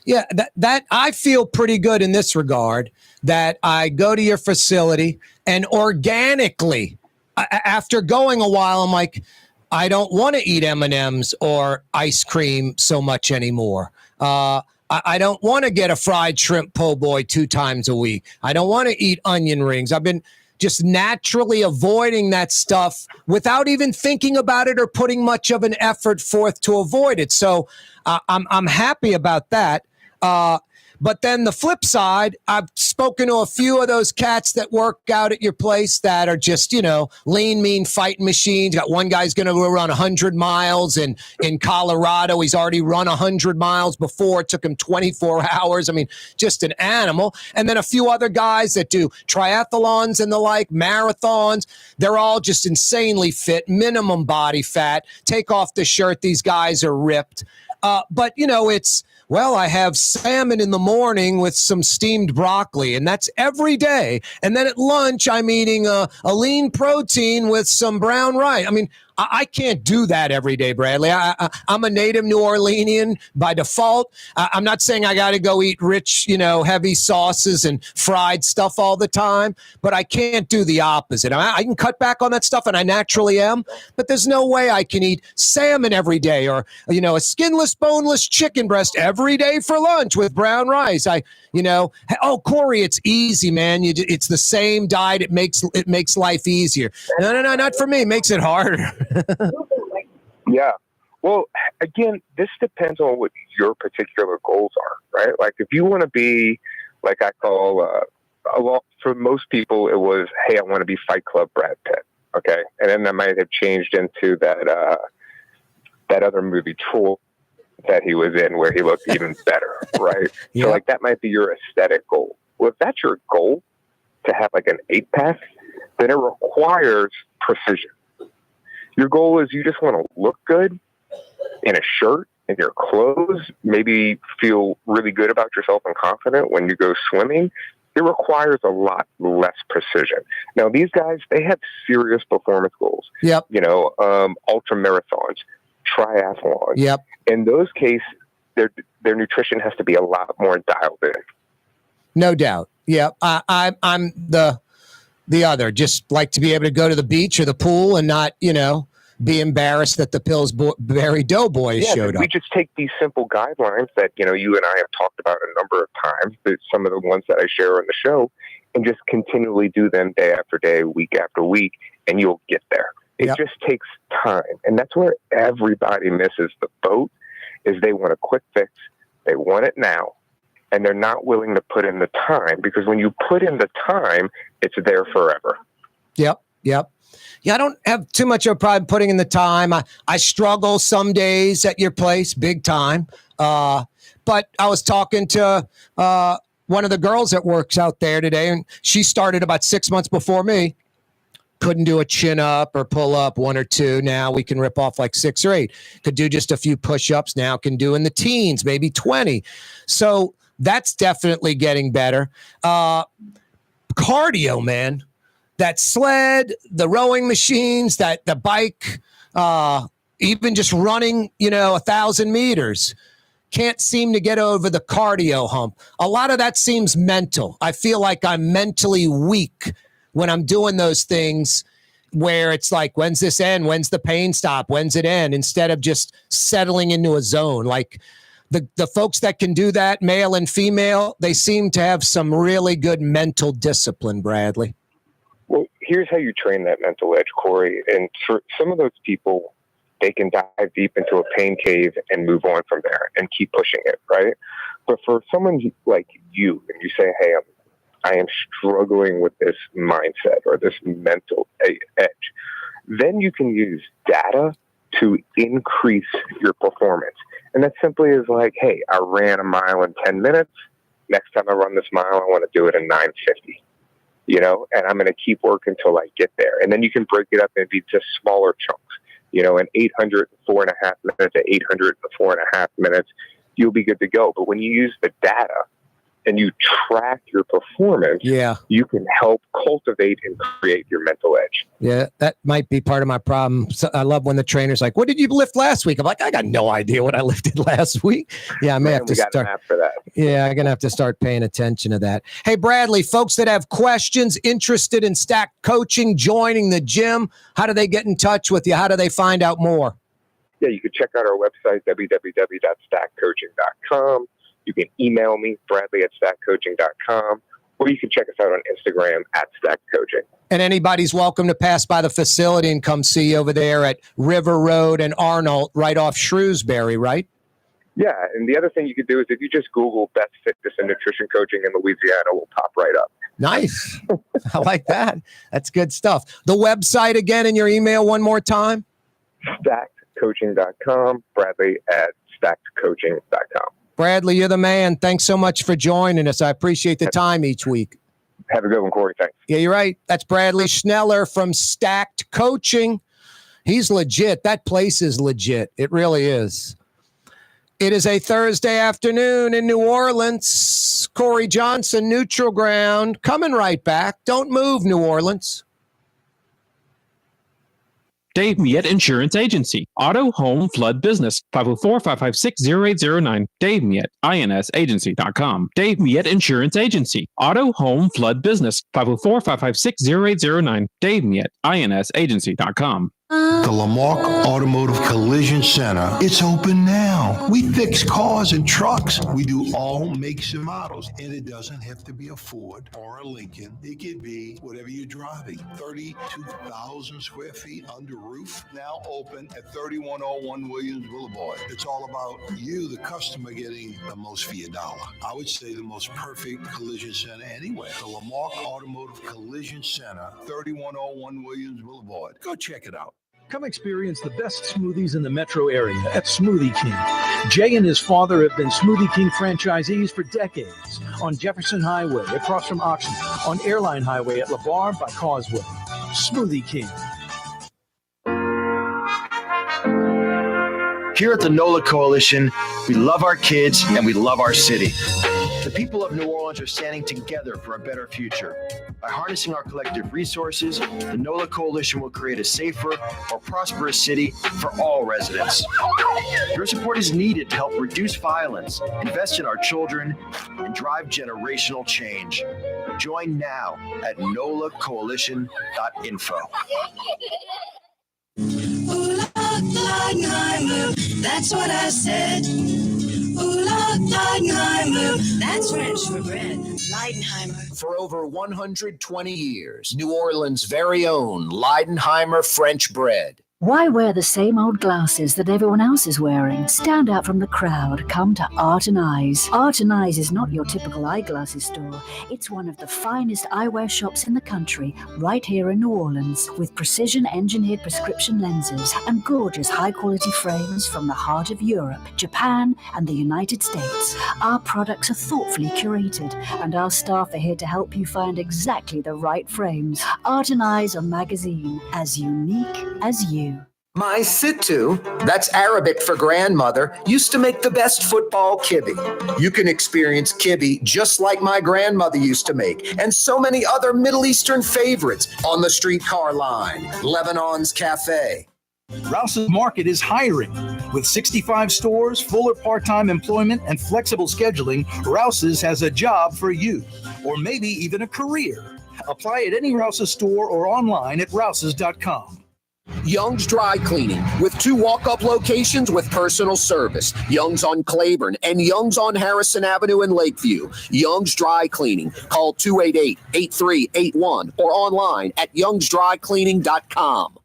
Yeah, that I feel pretty good in this regard, that I go to your facility and organically, after going a while, I'm like, I don't want to eat M&Ms or ice cream so much anymore. I don't want to get a fried shrimp po' boy 2 times a week. I don't want to eat onion rings. I've been just naturally avoiding that stuff without even thinking about it or putting much of an effort forth to avoid it. So I'm happy about that. But then the flip side, I've spoken to a few of those cats that work out at your place that are just, lean, mean fighting machines. Got one guy's going to go run 100 miles in Colorado. He's already run 100 miles before. It took him 24 hours. I mean, just an animal. And then a few other guys that do triathlons and the like, marathons. They're all just insanely fit, minimum body fat. Take off the shirt. These guys are ripped. But, it's, well, I have salmon in the morning with some steamed broccoli, and that's every day. And then at lunch, I'm eating a lean protein with some brown rice. I mean, I can't do that every day, Bradley. I'm a native New Orleanian by default. I'm not saying I got to go eat rich, heavy sauces and fried stuff all the time, but I can't do the opposite. I can cut back on that stuff, and I naturally am, but there's no way I can eat salmon every day or, a skinless, boneless chicken breast every day for lunch with brown rice. Corey, it's easy, man. It's the same diet. It makes life easier. No, not for me. It makes it harder. Yeah. Well, again, this depends on what your particular goals are, right? Like if you want to be, like I call, for most people, it was, hey, I want to be Fight Club Brad Pitt. Okay. And then that might have changed into that other movie, Troll, that he was in where he looked even better, right? Yeah. So like that might be your aesthetic goal. Well, if that's your goal to have like an 8-pack, then it requires precision. Your goal is you just want to look good in a shirt, in your clothes, maybe feel really good about yourself and confident when you go swimming. It requires a lot less precision. Now, these guys, they have serious performance goals. Yep. Ultra marathons, triathlons. Yep. In those cases, their nutrition has to be a lot more dialed in. No doubt. Yeah. I'm the other, just like to be able to go to the beach or the pool and not, be embarrassed that the Pillsbury Doughboys showed up. We just take these simple guidelines that, you and I have talked about a number of times, but some of the ones that I share on the show, and just continually do them day after day, week after week, and you'll get there. It just takes time. And that's where everybody misses the boat, is they want a quick fix. They want it now. And they're not willing to put in the time, because when you put in the time, it's there forever. Yep. Yeah, I don't have too much of a problem putting in the time. I struggle some days at your place, big time. But I was talking to one of the girls that works out there today, and she started about 6 months before me. Couldn't do a chin up or pull up, 1 or 2. Now we can rip off like 6 or 8. Could do just a few push-ups. Now can do in the teens, maybe 20. So that's definitely getting better. Cardio, man. That sled, the rowing machines, that the bike, even just running, 1,000 meters. Can't seem to get over the cardio hump. A lot of that seems mental. I feel like I'm mentally weak when I'm doing those things where it's like, when's this end? When's the pain stop? When's it end? Instead of just settling into a zone. Like the folks that can do that, male and female, they seem to have some really good mental discipline, Bradley. Well, here's how you train that mental edge, Corey. And for some of those people, they can dive deep into a pain cave and move on from there and keep pushing it, right? But for someone like you, and you say, hey, I am struggling with this mindset or this mental edge, then you can use data to increase your performance. And that simply is like, hey, I ran a mile in 10 minutes. Next time I run this mile, I want to do it in 9:50, and I'm going to keep working until I get there. And then you can break it up into just smaller chunks, an 800 in 4.5 minutes to 800 in 4.5 minutes, you'll be good to go. But when you use the data and you track your performance, you can help cultivate and create your mental edge. Yeah, that might be part of my problem. So I love when the trainer's like, what did you lift last week? I'm like, I got no idea what I lifted last week. Yeah, I may have to start. An app for that. Yeah, I'm going to have to start paying attention to that. Hey, Bradley, folks that have questions, interested in Stack Coaching, joining the gym, how do they get in touch with you? How do they find out more? Yeah, you can check out our website, www.stackcoaching.com. You can email me, bradley@stackcoaching.com, or you can check us out on Instagram @stackcoaching. And anybody's welcome to pass by the facility and come see you over there at River Road and Arnold, right off Shrewsbury, right? Yeah, and the other thing you could do is if you just Google best fitness and nutrition coaching in Louisiana, we'll pop right up. Nice. I like that. That's good stuff. The website again and your email one more time? Stackcoaching.com, Bradley@stackcoaching.com. Bradley, you're the man. Thanks so much for joining us. I appreciate the time each week. Have a good one, Corey. Thanks. Yeah, you're right. That's Bradley Schneller from Stacked Coaching. He's legit. That place is legit. It really is. It is a Thursday afternoon in New Orleans. Corey Johnson, Neutral Ground. Coming right back. Don't move, New Orleans. Dave Miette Insurance Agency. Auto, home, flood, business. 504-556-0809. Dave Miette, INSagency.com. Dave Miette Insurance Agency. Auto, home, flood, business. 504-556-0809. Dave Miette, INSagency.com. The Lamarck Automotive Collision Center, it's open now. We fix cars and trucks. We do all makes and models. And it doesn't have to be a Ford or a Lincoln. It could be whatever you're driving. 32,000 square feet under roof, now open at 3101 Williams Boulevard. It's all about you, the customer, getting the most for your dollar. I would say the most perfect collision center anywhere. The Lamarck Automotive Collision Center, 3101 Williams Boulevard. Go check it out. Come experience the best smoothies in the metro area at Smoothie King. Jay and his father have been Smoothie King franchisees for decades. On Jefferson Highway, across from Oxnard. On Airline Highway at LeBar by Causeway. Smoothie King. Here at the NOLA Coalition, we love our kids and we love our city. The people of New Orleans are standing together for a better future. By harnessing our collective resources, the NOLA Coalition will create a safer, more prosperous city for all residents. Your support is needed to help reduce violence, invest in our children, and drive generational change. Join now at nolacoalition.info. That's what I said. Leidenheimer. That's French for bread. Leidenheimer. For over 120 years, New Orleans' very own Leidenheimer French bread. Why wear the same old glasses that everyone else is wearing? Stand out from the crowd. Come to Art and Eyes. Art and Eyes is not your typical eyeglasses store. It's one of the finest eyewear shops in the country, right here in New Orleans, with precision-engineered prescription lenses and gorgeous high-quality frames from the heart of Europe, Japan, and the United States. Our products are thoughtfully curated, and our staff are here to help you find exactly the right frames. Art and Eyes, a magazine as unique as you. My Sittu, that's Arabic for grandmother, used to make the best football kibbe. You can experience kibbe just like my grandmother used to make, and so many other Middle Eastern favorites on the streetcar line, Lebanon's Cafe. Rouse's Market is hiring. With 65 stores, full or part-time employment, and flexible scheduling, Rouse's has a job for you, or maybe even a career. Apply at any Rouse's store or online at rouses.com. Young's Dry Cleaning, with 2 walk-up locations with personal service. Young's on Claiborne and Young's on Harrison Avenue in Lakeview. Young's Dry Cleaning. Call 288-8381 or online at youngsdrycleaning.com.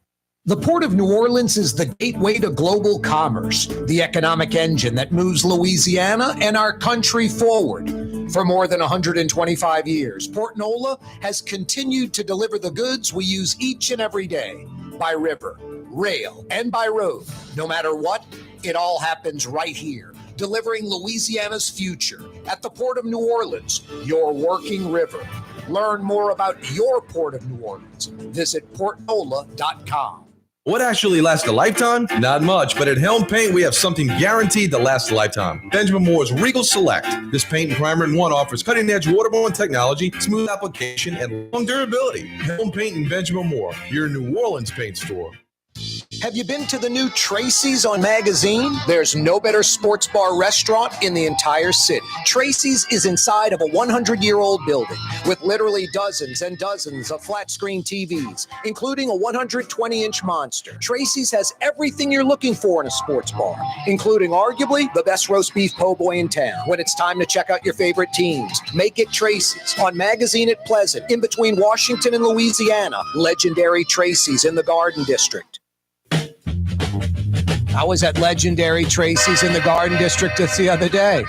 The Port of New Orleans is the gateway to global commerce, the economic engine that moves Louisiana and our country forward. For more than 125 years, Port Nola has continued to deliver the goods we use each and every day. By river, rail, and by road. No matter what, it all happens right here, delivering Louisiana's future at the Port of New Orleans, your working river. Learn more about your Port of New Orleans. Visit portnola.com. What actually lasts a lifetime? Not much, but at Helm Paint, we have something guaranteed to last a lifetime. Benjamin Moore's Regal Select. This paint and primer in one offers cutting-edge waterborne technology, smooth application, and long durability. Helm Paint and Benjamin Moore, your New Orleans paint store. Have you been to the new Tracy's on Magazine? There's no better sports bar restaurant in the entire city. Tracy's is inside of a 100-year-old building with literally dozens and dozens of flat-screen TVs, including a 120-inch monster. Tracy's has everything you're looking for in a sports bar, including arguably the best roast beef po' boy in town. When it's time to check out your favorite teams, make it Tracy's on Magazine at Pleasant, in between Washington and Louisiana. Legendary Tracy's in the Garden District. I was at legendary Tracy's in the Garden District just the other day.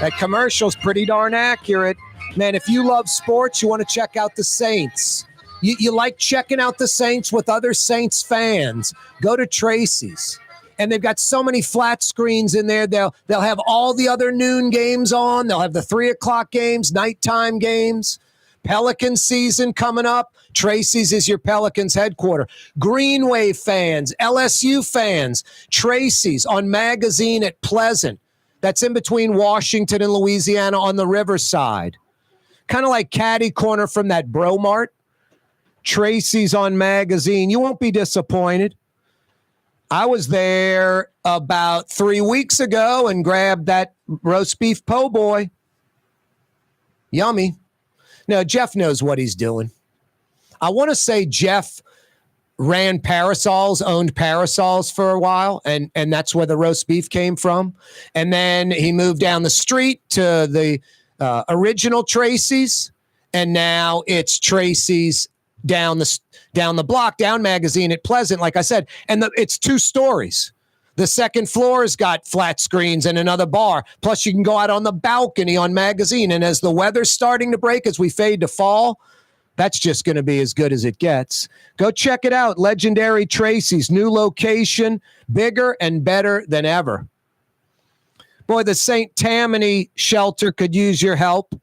That commercial's pretty darn accurate. Man, if you love sports, you want to check out the Saints. You like checking out the Saints with other Saints fans, go to Tracy's. And they've got so many flat screens in there. They'll have all the other noon games on. They'll have the 3 o'clock games, nighttime games. Pelican season coming up. Tracy's is your Pelicans headquarter. Green Wave fans, LSU fans, Tracy's on Magazine at Pleasant. That's in between Washington and Louisiana on the riverside. Kind of like Caddy Corner from that Bro Mart. Tracy's on Magazine. You won't be disappointed. I was there about 3 weeks ago and grabbed that roast beef po' boy. Yummy. Now, Jeff knows what he's doing. I want to say Jeff ran Parasols, owned Parasols for a while, and that's where the roast beef came from. And then he moved down the street to the original Tracy's, and now it's Tracy's down the block, down Magazine at Pleasant, like I said. And it's 2 stories. The second floor's got flat screens and another bar. Plus, you can go out on the balcony on Magazine. And as the weather's starting to break, as we fade to fall, that's just going to be as good as it gets. Go check it out. Legendary Tracy's, new location, bigger and better than ever. Boy, the St. Tammany shelter could use your help.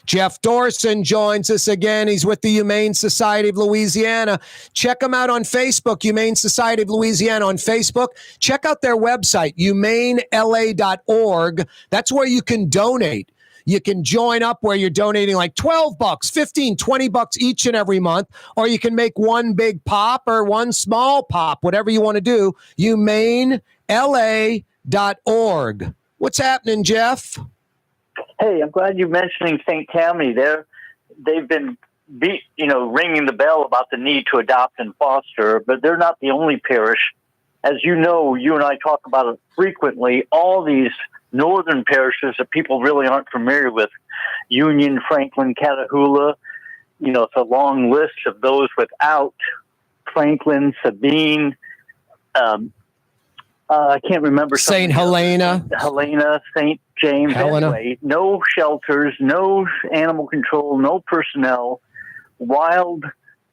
Jeff Dorson joins us again. He's with the Humane Society of Louisiana. Check him out on Facebook, Humane Society of Louisiana on Facebook. Check out their website, humanela.org. That's where you can donate. You can join up where you're donating like $12, $15, $20 each and every month, or you can make one big pop or one small pop, whatever you want to do. humanela.org. What's happening, Jeff? Hey, I'm glad you're mentioning St. Tammany. They've been ringing the bell about the need to adopt and foster, but they're not the only parish. As you know, you and I talk about it frequently, all these northern parishes that people really aren't familiar with, Union, Franklin, Catahoula, it's a long list of those without Franklin, Sabine. I can't remember. St. Helena. St. James. Helena. Anyway, no shelters, no animal control, no personnel, wild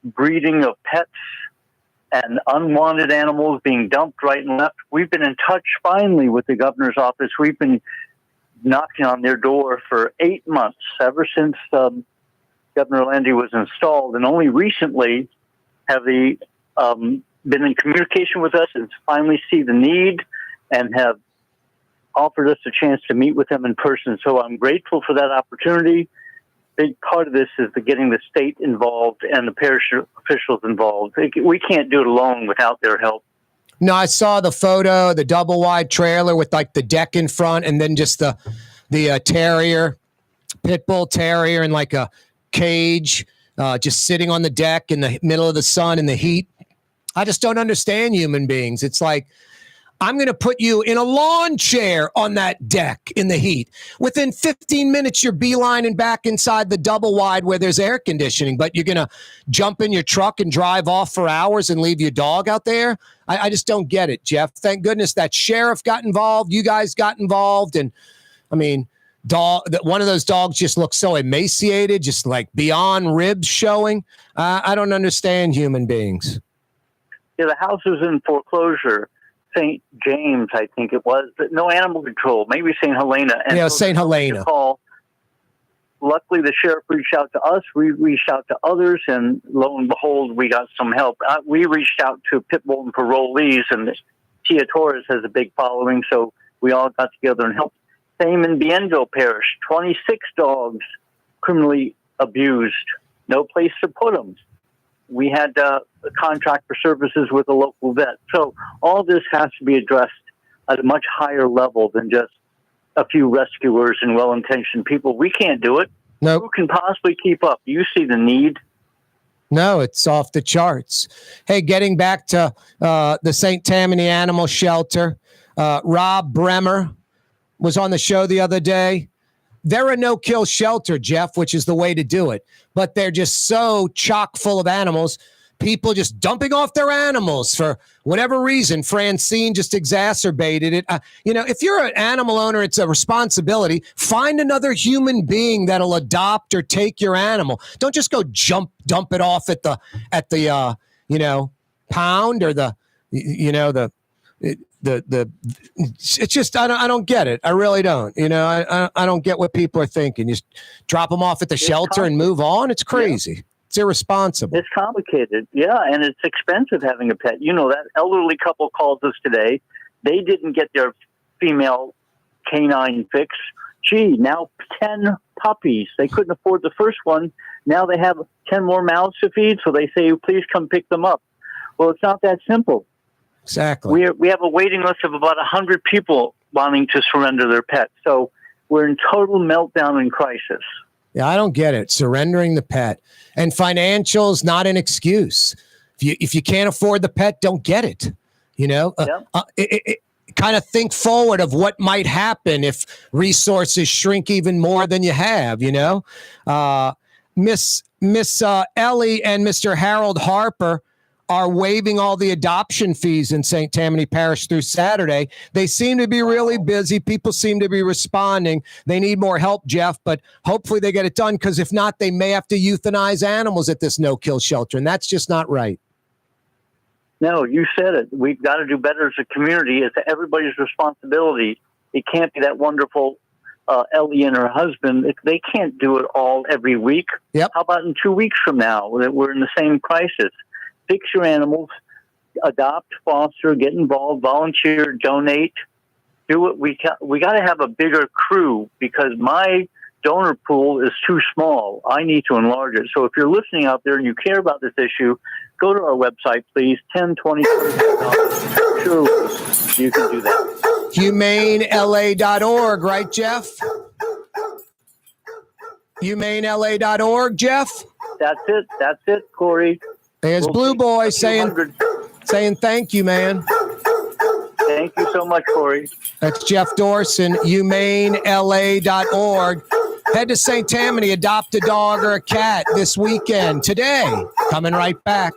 breeding of pets and unwanted animals being dumped right and left. We've been in touch finally with the governor's office. We've been knocking on their door for 8 months, ever since Governor Landy was installed, and only recently have they been in communication with us and finally see the need and have offered us a chance to meet with them in person. So I'm grateful for that opportunity. Big part of this is getting the state involved and the parish officials involved. We can't do it alone without their help. No, I saw the photo, the double wide trailer with like the deck in front, and then just the terrier, pit bull terrier, in like a cage, just sitting on the deck in the middle of the sun in the heat. I just don't understand human beings. It's like, I'm going to put you in a lawn chair on that deck in the heat. Within 15 minutes, you're beelining back inside the double wide where there's air conditioning, but you're going to jump in your truck and drive off for hours and leave your dog out there? I just don't get it, Jeff. Thank goodness that sheriff got involved. You guys got involved. And I mean, one of those dogs just looks so emaciated, just like beyond ribs showing. I don't understand human beings. Yeah, the house was in foreclosure. St. James, I think it was, but no animal control. Maybe St. Helena. And yeah, St. Helena. Luckily, the sheriff reached out to us. We reached out to others, and lo and behold, we got some help. We reached out to pit bull and parolees, and Tia Torres has a big following, so we all got together and helped. Same in Bienville Parish, 26 dogs criminally abused. No place to put them. We had a contract for services with a local vet. So all this has to be addressed at a much higher level than just a few rescuers and well-intentioned people. We can't do it. Nope. Who can possibly keep up? You see the need. No, it's off the charts. Hey, getting back to the St. Tammany Animal Shelter, Rob Bremer was on the show the other day. They're a no-kill shelter, Jeff, which is the way to do it. But they're just so chock full of animals, people just dumping off their animals for whatever reason. Francine just exacerbated it. If you're an animal owner, it's a responsibility. Find another human being that'll adopt or take your animal. Don't just go dump it off at the pound or it's just I don't get it. I really don't. I don't get what people are thinking. Just drop them off at the shelter and move on. It's crazy. Yeah. It's irresponsible. It's complicated. Yeah, and it's expensive having a pet. That elderly couple called us today. They didn't get their female canine fix. Gee, now 10 puppies. They couldn't afford the first one. Now they have 10 more mouths to feed, so they say, please come pick them up. Well, it's not that simple. Exactly. We have a waiting list of about 100 people wanting to surrender their pets. So we're in total meltdown and crisis. Yeah, I don't get it. Surrendering the pet. And financial's not an excuse. If you can't afford the pet, don't get it. Kind of think forward of what might happen if resources shrink even more than you have, Miss Ellie and Mr. Harold Harper are waiving all the adoption fees in St. Tammany Parish through Saturday. They seem to be really busy. People seem to be responding. They need more help, Jeff, but hopefully they get it done, because if not, they may have to euthanize animals at this no-kill shelter, and that's just not right. No, you said it. We've got to do better as a community. It's everybody's responsibility. It can't be that wonderful Ellie and her husband. They can't do it all every week. Yep. How about in 2 weeks from now? We're in the same crisis. Fix your animals, adopt, foster, get involved, volunteer, donate. Do it. We got to have a bigger crew, because my donor pool is too small. I need to enlarge it. So if you're listening out there and you care about this issue, go to our website, please. 10, 20, $30. Surely you can do that. HumaneLA.org, right, Jeff? HumaneLA.org, Jeff? That's it, Corey. There's Blue Boy saying thank you, man. Thank you so much, Corey. That's Jeff Dorson, HumaneLA.org. Head to St. Tammany, adopt a dog or a cat this weekend, today. Coming right back.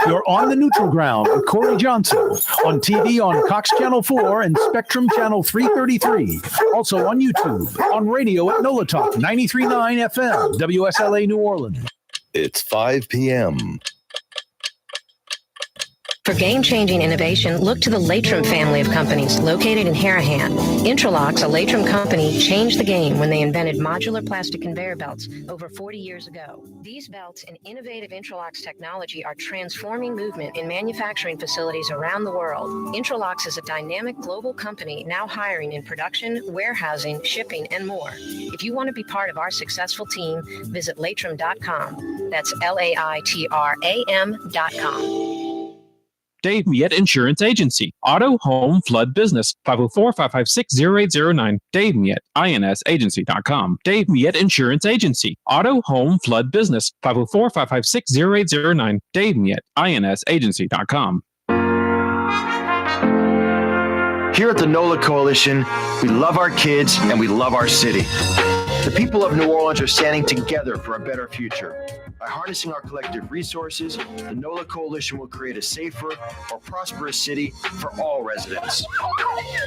You're on the neutral ground with Corey Johnson on TV on Cox Channel 4 and Spectrum Channel 333. Also on YouTube, on radio at NOLA Talk 93.9 FM, WSLA New Orleans. It's 5 p.m. For game-changing innovation, look to the Latrim family of companies located in Harahan. Intralocks, a Latrim company, changed the game when they invented modular plastic conveyor belts over 40 years ago. These belts and innovative Intralocks technology are transforming movement in manufacturing facilities around the world. Intralocks is a dynamic global company now hiring in production, warehousing, shipping, and more. If you want to be part of our successful team, visit Latrim.com. That's LAITRAM.com. Dave Miette Insurance Agency. Auto, home, flood, business. 504-556-0809. Dave Miette, INSagency.com. Dave Miette Insurance Agency. Auto, home, flood, business. 504-556-0809. Dave Miette, INSagency.com. Here at the NOLA Coalition, we love our kids and we love our city. The people of New Orleans are standing together for a better future. By harnessing our collective resources, the NOLA Coalition will create a safer, more prosperous city for all residents.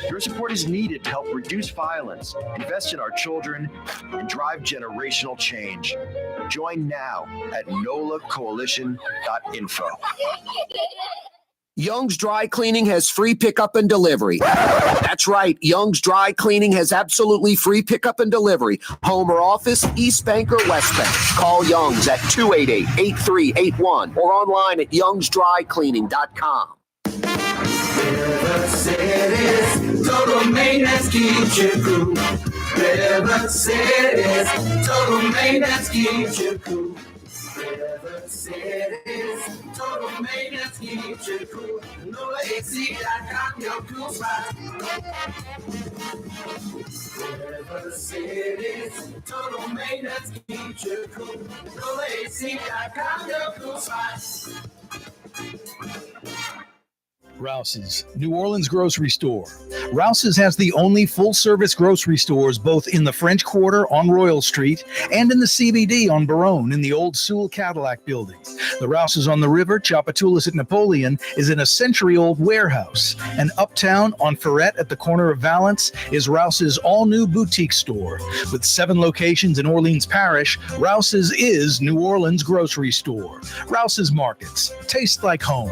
Your support is needed to help reduce violence, invest in our children, and drive generational change. Join now at nolacoalition.info. Young's Dry Cleaning has free pickup and delivery. That's right. Young's Dry Cleaning has absolutely free pickup and delivery. Home or office, East Bank or West Bank. Call Young's at 288-8381 or online at youngsdrycleaning.com. River City's total maintenance keeps you cool. River City's total maintenance keeps you cool. River City's total maintenance keeps you cool. NOLAAC.com, your cool spot. River City's total maintenance keeps you cool. NOLAAC.com, your cool spot. Rouse's, New Orleans grocery store. Rouse's has the only full-service grocery stores both in the French Quarter on Royal Street and in the CBD on Baronne in the old Sewell Cadillac building. The Rouse's on the river, Tchoupitoulas at Napoleon, is in a century-old warehouse. And uptown on Ferret at the corner of Valence is Rouse's all-new boutique store. With 7 locations in Orleans Parish, Rouse's is New Orleans grocery store. Rouse's Markets. Taste like home.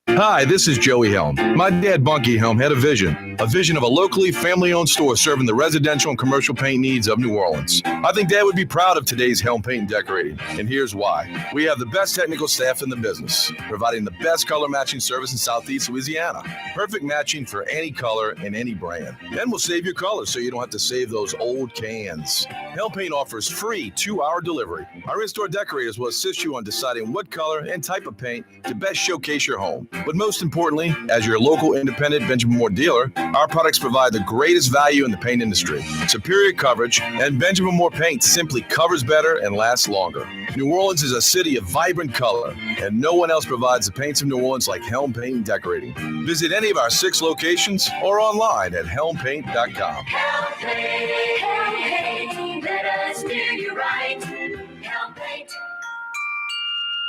Hi, this is Joey Helm. My dad, Bunky Helm, had a vision of a locally family-owned store serving the residential and commercial paint needs of New Orleans. I think Dad would be proud of today's Helm Paint and Decorating, and here's why. We have the best technical staff in the business, providing the best color matching service in Southeast Louisiana. Perfect matching for any color and any brand. And we'll save your colors so you don't have to save those old cans. Helm Paint offers free 2-hour delivery. Our in-store decorators will assist you on deciding what color and type of paint to best showcase your home. But most importantly, as your local independent Benjamin Moore dealer, our products provide the greatest value in the paint industry. Superior coverage, and Benjamin Moore paint simply covers better and lasts longer. New Orleans is a city of vibrant color, and no one else provides the paints of New Orleans like Helm Paint and Decorating. Visit any of our 6 locations or online at helmpaint.com. Helm Paint, let us do you right. Helm Paint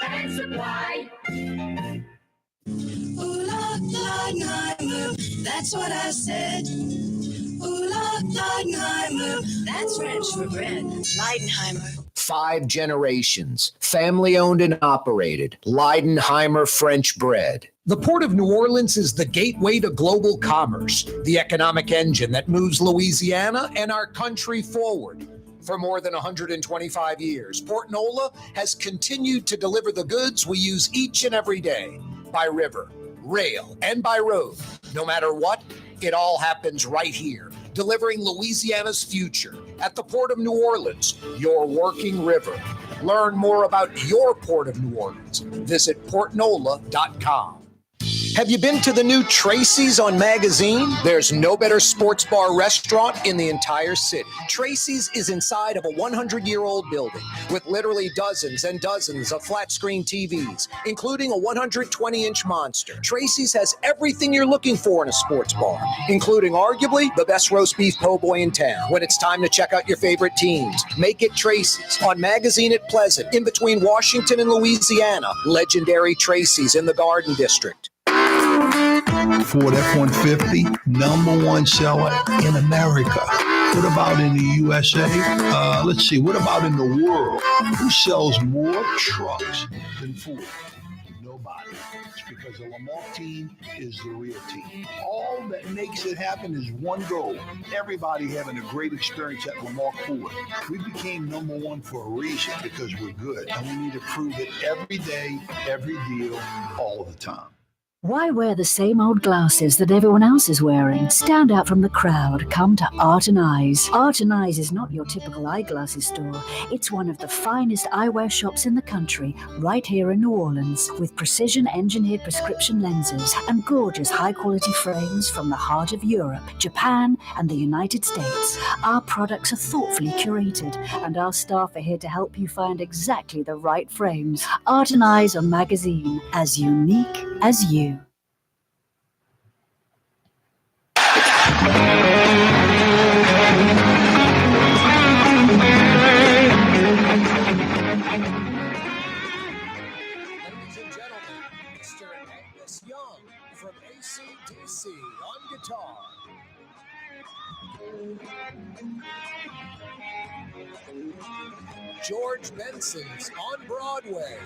and Supply. Ooh, Leidenheimer, that's what I said. Ooh, Leidenheimer, that's French for bread. Leidenheimer. 5 generations, family owned and operated. Leidenheimer French bread. The Port of New Orleans is the gateway to global commerce, the economic engine that moves Louisiana and our country forward. For more than 125 years, Port Nola has continued to deliver the goods we use each and every day. By river, rail, and by road. No matter what, it all happens right here, delivering Louisiana's future at the Port of New Orleans, your working river. Learn more about your Port of New Orleans. Visit portnola.com. Have you been to the new Tracy's on Magazine? There's no better sports bar restaurant in the entire city. Tracy's is inside of a 100-year-old building with literally dozens and dozens of flat-screen TVs, including a 120-inch monster. Tracy's has everything you're looking for in a sports bar, including arguably the best roast beef po' boy in town. When it's time to check out your favorite teams, make it Tracy's on Magazine at Pleasant, in between Washington and Louisiana. Legendary Tracy's in the Garden District. Ford F-150, #1 seller in America. What about in the USA? Let's see, what about in the world? Who sells more trucks than Ford? Nobody. It's because the Lamar team is the real team. All that makes it happen is one goal. Everybody having a great experience at Lamar Ford. We became #1 for a reason, because we're good. And we need to prove it every day, every deal, all the time. Why wear the same old glasses that everyone else is wearing? Stand out from the crowd. Come to Art and Eyes. Art and Eyes is not your typical eyeglasses store. It's one of the finest eyewear shops in the country, right here in New Orleans, with precision-engineered prescription lenses and gorgeous high-quality frames from the heart of Europe, Japan, and the United States. Our products are thoughtfully curated, and our staff are here to help you find exactly the right frames. Art and Eyes on Magazine, as unique as you. From AC/DC on guitar. George Benson's on Broadway.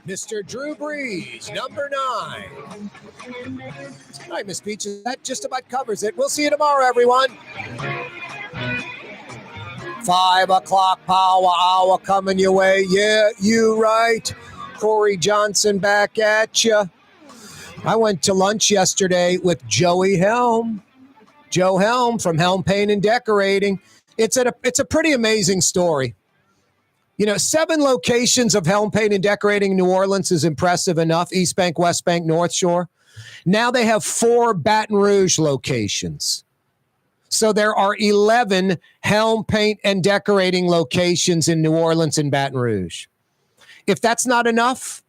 Mr. Drew Brees, #9. All right, Miss Peaches, that just about covers it. We'll see you tomorrow, everyone. 5 o'clock power hour coming your way. Yeah, you right. Corey Johnson back at you. I went to lunch yesterday with Joey Helm. Joe Helm from Helm Paint and Decorating. It's a pretty amazing story. 7 locations of Helm Paint and Decorating in New Orleans is impressive enough. East Bank, West Bank, North Shore. Now they have 4 Baton Rouge locations. So there are 11 Helm Paint and Decorating locations in New Orleans and Baton Rouge. If that's not enough,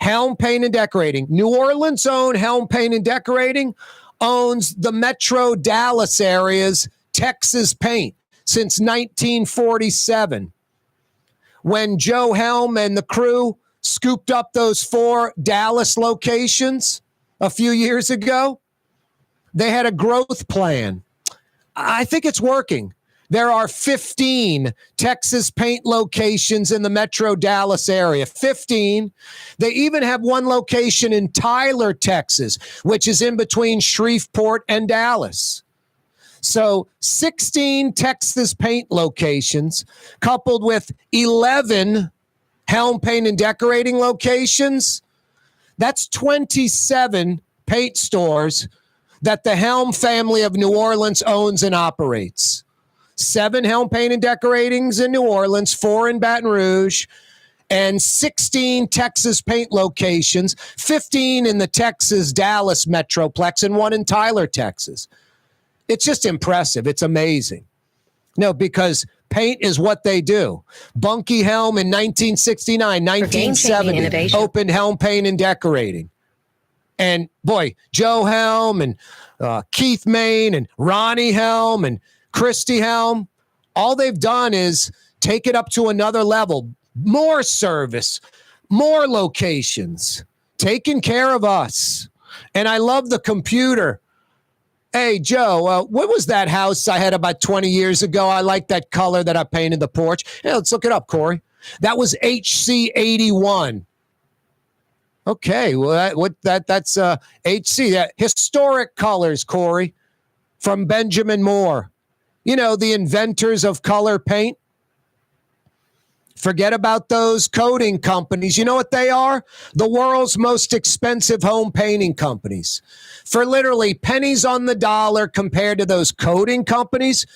Helm Paint and Decorating, New Orleans owned Helm Paint and Decorating, owns the Metro Dallas area's Texas Paint since 1947. When Joe Helm and the crew scooped up those 4 Dallas locations a few years ago, they had a growth plan. I think it's working. There are 15 Texas Paint locations in the Metro Dallas area. 15. They even have one location in Tyler, Texas, which is in between Shreveport and Dallas. So 16 Texas Paint locations coupled with 11 Helm Paint and Decorating locations. That's 27 paint stores that the Helm family of New Orleans owns and operates. 7 Helm Paint and Decoratings in New Orleans, 4 in Baton Rouge, and 16 Texas Paint locations, 15 in the Texas Dallas Metroplex and 1 in Tyler, Texas. It's just impressive. It's amazing. No, because paint is what they do. Bunky Helm in 1969, 1970 opened Helm Paint and Decorating. And boy, Joe Helm and Keith Main and Ronnie Helm and Christy Helm, all they've done is take it up to another level. More service, more locations, taking care of us. And I love the computer. Hey, Joe, what was that house I had about 20 years ago? I like that color that I painted the porch. Yeah, let's look it up, Corey. That was HC 81. Okay, well, that's HC. Historic colors, Corey, from Benjamin Moore. The inventors of color paint. Forget about those coating companies. You know what they are? The world's most expensive home painting companies. For literally pennies on the dollar compared to those coating companies,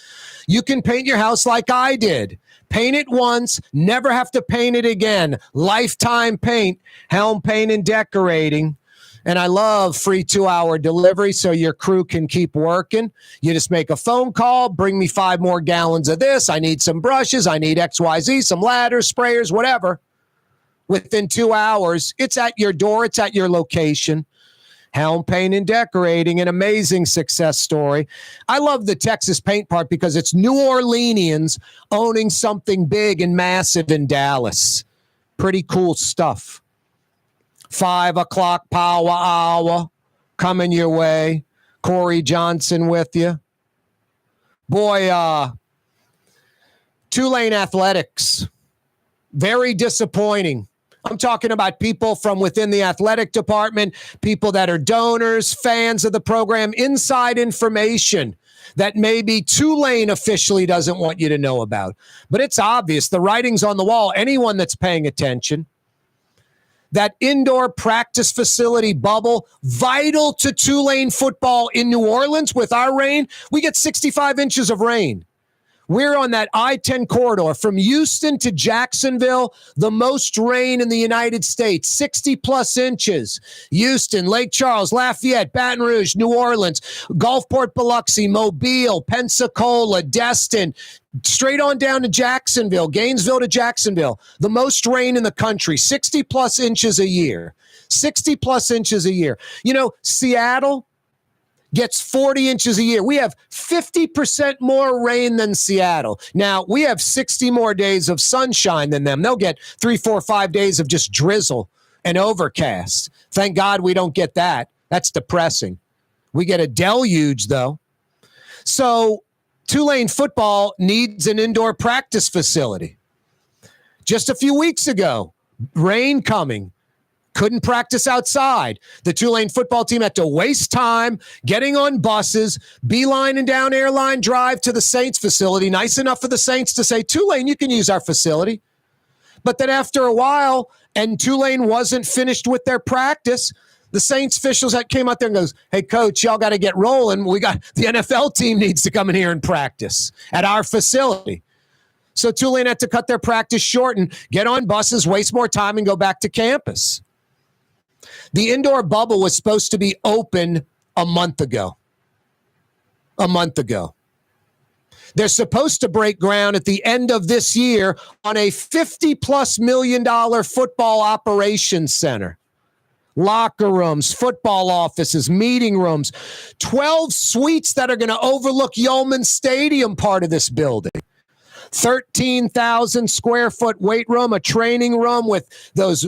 you can paint your house like I did. Paint it once, never have to paint it again. Lifetime paint, Helm Paint and Decorating. And I love free 2-hour delivery so your crew can keep working. You just make a phone call, bring me 5 more gallons of this. I need some brushes. I need XYZ, some ladders, sprayers, whatever. Within 2 hours, it's at your door. It's at your location. Helm Paint and Decorating, an amazing success story. I love the Texas paint part because it's New Orleanians owning something big and massive in Dallas. Pretty cool stuff. 5 o'clock power hour coming your way. Corey Johnson with you. Boy, Tulane athletics, very disappointing. I'm talking about people from within the athletic department, people that are donors, fans of the program, inside information that maybe Tulane officially doesn't want you to know about. But it's obvious. The writing's on the wall. Anyone that's paying attention. That indoor practice facility bubble, vital to Tulane football in New Orleans with our rain. We get 65 inches of rain. We're on that I-10 corridor from Houston to Jacksonville, the most rain in the United States, 60-plus inches. Houston, Lake Charles, Lafayette, Baton Rouge, New Orleans, Gulfport, Biloxi, Mobile, Pensacola, Destin, straight on down to Jacksonville, Gainesville to Jacksonville, the most rain in the country, 60-plus inches a year. 60-plus inches a year. You know, Seattle gets 40 inches a year. We have 50% more rain than Seattle. Now, we have 60 more days of sunshine than them. They'll get 3, 4, 5 days of just drizzle and overcast. Thank God we don't get that. That's depressing. We get a deluge, though. So Tulane football needs an indoor practice facility. Just a few weeks ago, rain coming. Couldn't practice outside. The Tulane football team had to waste time getting on buses, beelining down Airline Drive to the Saints facility, nice enough for the Saints to say, Tulane, you can use our facility. But then after a while, and Tulane wasn't finished with their practice, the Saints officials that came out there and goes, hey, coach, y'all got to get rolling. We got the NFL team needs to come in here and practice at our facility. So Tulane had to cut their practice short and get on buses, waste more time, and go back to campus. The indoor bubble was supposed to be open a month ago. A month ago. They're supposed to break ground at the end of this year on a $50+ million football operations center. Locker rooms, football offices, meeting rooms, 12 suites that are going to overlook Yeoman Stadium, part of this building. 13,000 square foot weight room, a training room with those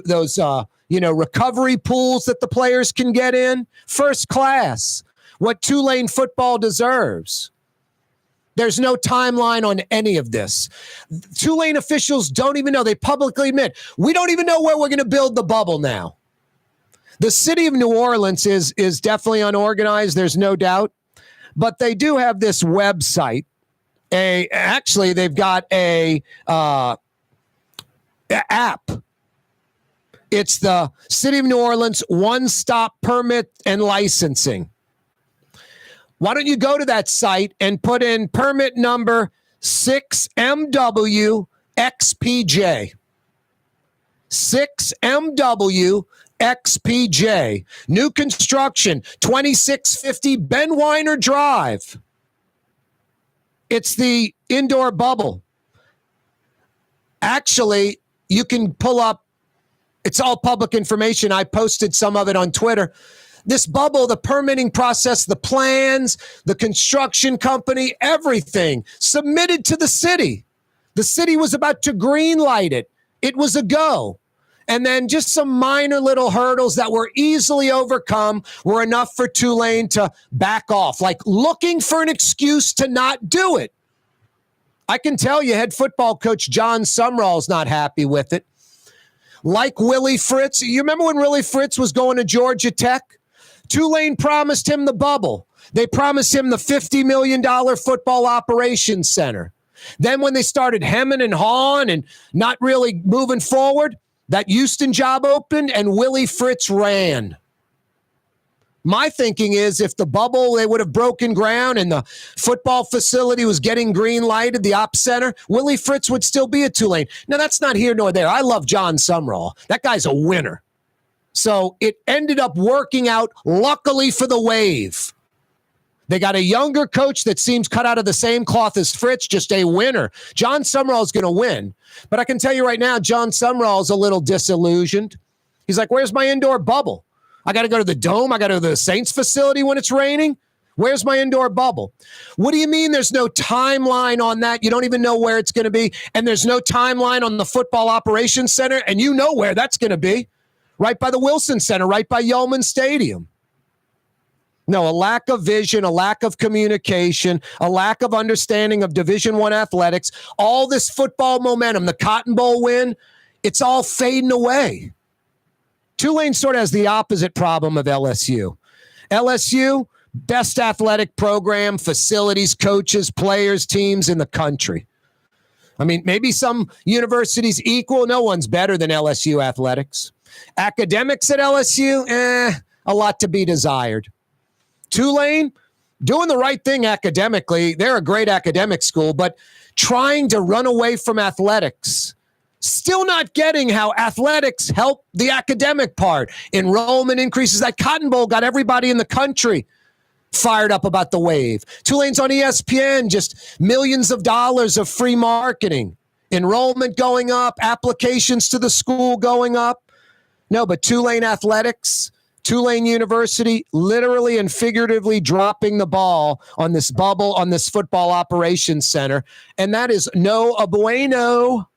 recovery pools that the players can get in. First class. What Tulane football deserves. There's no timeline on any of this. Tulane officials don't even know. They publicly admit, we don't even know where we're going to build the bubble now. The city of New Orleans is definitely unorganized. There's no doubt. But they do have this website. Actually, they've got a app. It's the City of New Orleans One-Stop Permit and Licensing. Why don't you go to that site and put in permit number 6MWXPJ. 6MWXPJ. New construction, 2650 Ben Weiner Drive. It's the indoor bubble. Actually, you can pull up, it's all public information. I posted some of it on Twitter. This bubble, the permitting process, the plans, the construction company, everything submitted to the city. The city was about to green light it. It was a go. And then just some minor little hurdles that were easily overcome were enough for Tulane to back off, like looking for an excuse to not do it. I can tell you head football coach John Sumrall's not happy with it. Like Willie Fritz. You remember when Willie Fritz was going to Georgia Tech? Tulane promised him the bubble. They promised him the $50 million football operations center. Then when they started hemming and hawing and not really moving forward, that Houston job opened and Willie Fritz ran. My thinking is if the bubble, they would have broken ground and the football facility was getting green lighted, the op center, Willie Fritz would still be at Tulane. Now, that's not here nor there. I love John Sumrall. That guy's a winner. So it ended up working out, luckily for the Wave. They got a younger coach that seems cut out of the same cloth as Fritz, just a winner. John Sumrall is going to win. But I can tell you right now, John Sumrall is a little disillusioned. He's like, where's my indoor bubble? I got to go to the Dome. I got to go to the Saints facility when it's raining. Where's my indoor bubble? What do you mean there's no timeline on that? You don't even know where it's going to be. And there's no timeline on the Football Operations Center. And you know where that's going to be. Right by the Wilson Center, right by Yeoman Stadium. No, a lack of vision, a lack of communication, a lack of understanding of Division I athletics, all this football momentum, the Cotton Bowl win, it's all fading away. Tulane sort of has the opposite problem of LSU. LSU, best athletic program, facilities, coaches, players, teams in the country. I mean, maybe some universities equal. No one's better than LSU athletics. Academics at LSU, a lot to be desired. Tulane, doing the right thing academically. They're a great academic school, but trying to run away from athletics. Still not getting how athletics help the academic part. Enrollment increases. That Cotton Bowl got everybody in the country fired up about the Wave. Tulane's on ESPN, just millions of dollars of free marketing. Enrollment going up, applications to the school going up. No, but Tulane athletics, Tulane University, literally and figuratively dropping the ball on this bubble, on this Football Operations Center. And that is no bueno.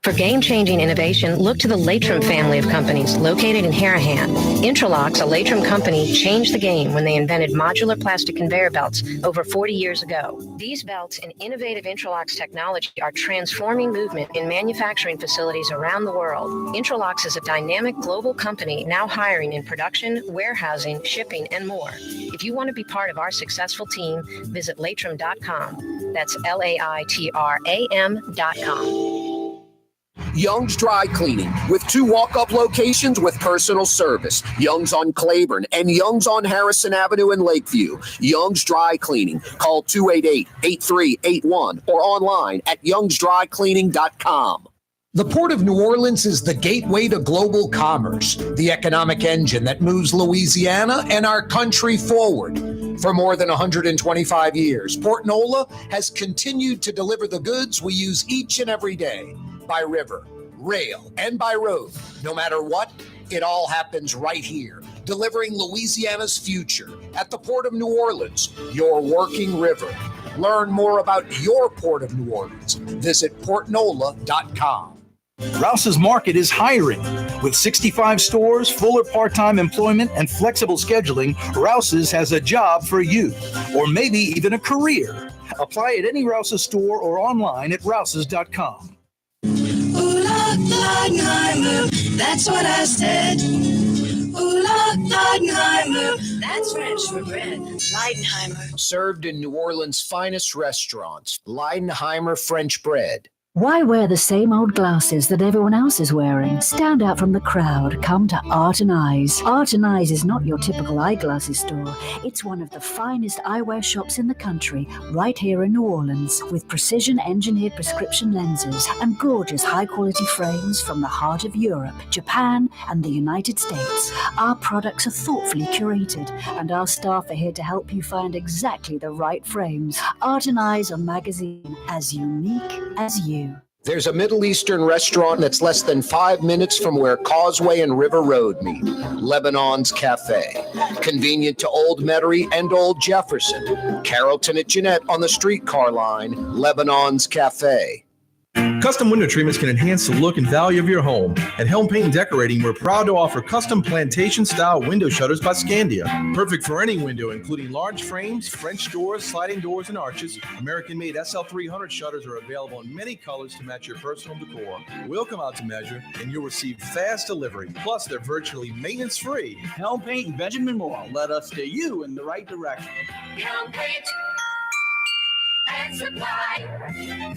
For game-changing innovation, look to the Latrim family of companies located in Harahan. Intralocks, a Latrim company, changed the game when they invented modular plastic conveyor belts over 40 years ago. These belts and innovative Intralocks technology are transforming movement in manufacturing facilities around the world. Intralocks is a dynamic global company now hiring in production, warehousing, shipping, and more. If you want to be part of our successful team, visit Latrim.com. That's LAITRAM.com. Young's Dry Cleaning, with 2 walk-up locations with personal service. Young's on Claiborne and Young's on Harrison Avenue in Lakeview. Young's Dry Cleaning. Call 288-8381 or online at youngsdrycleaning.com. The Port of New Orleans is the gateway to global commerce, the economic engine that moves Louisiana and our country forward. For more than 125 years, Port Nola has continued to deliver the goods we use each and every day. By river, rail, and by road. No matter what, it all happens right here, delivering Louisiana's future at the Port of New Orleans, your working river. Learn more about your Port of New Orleans. Visit portnola.com. Rouse's Market is hiring. With 65 stores, full or part-time employment, and flexible scheduling, Rouse's has a job for you, or maybe even a career. Apply at any Rouse's store or online at rouses.com. Leidenheimer, that's what I said. Leidenheimer, that's French for bread. Leidenheimer. Served in New Orleans' finest restaurants, Leidenheimer French bread. Why wear the same old glasses that everyone else is wearing? Stand out from the crowd. Come to Art and Eyes. Art and Eyes is not your typical eyeglasses store. It's one of the finest eyewear shops in the country, right here in New Orleans, with precision-engineered prescription lenses and gorgeous high-quality frames from the heart of Europe, Japan, and the United States. Our products are thoughtfully curated, and our staff are here to help you find exactly the right frames. Art and Eyes on magazine, as unique as you. There's a Middle Eastern restaurant that's less than 5 minutes from where Causeway and River Road meet, Lebanon's Cafe. Convenient to Old Metairie and Old Jefferson. Carrollton at Jeanette on the streetcar line, Lebanon's Cafe. Custom window treatments can enhance the look and value of your home. At Helm Paint and Decorating, we're proud to offer custom plantation-style window shutters by Scandia. Perfect for any window, including large frames, French doors, sliding doors, and arches. American-made SL300 shutters are available in many colors to match your personal decor. We'll come out to measure, and you'll receive fast delivery. Plus, they're virtually maintenance-free. Helm Paint and Benjamin Moore. Let us steer you in the right direction. Helm Paint. and Supply.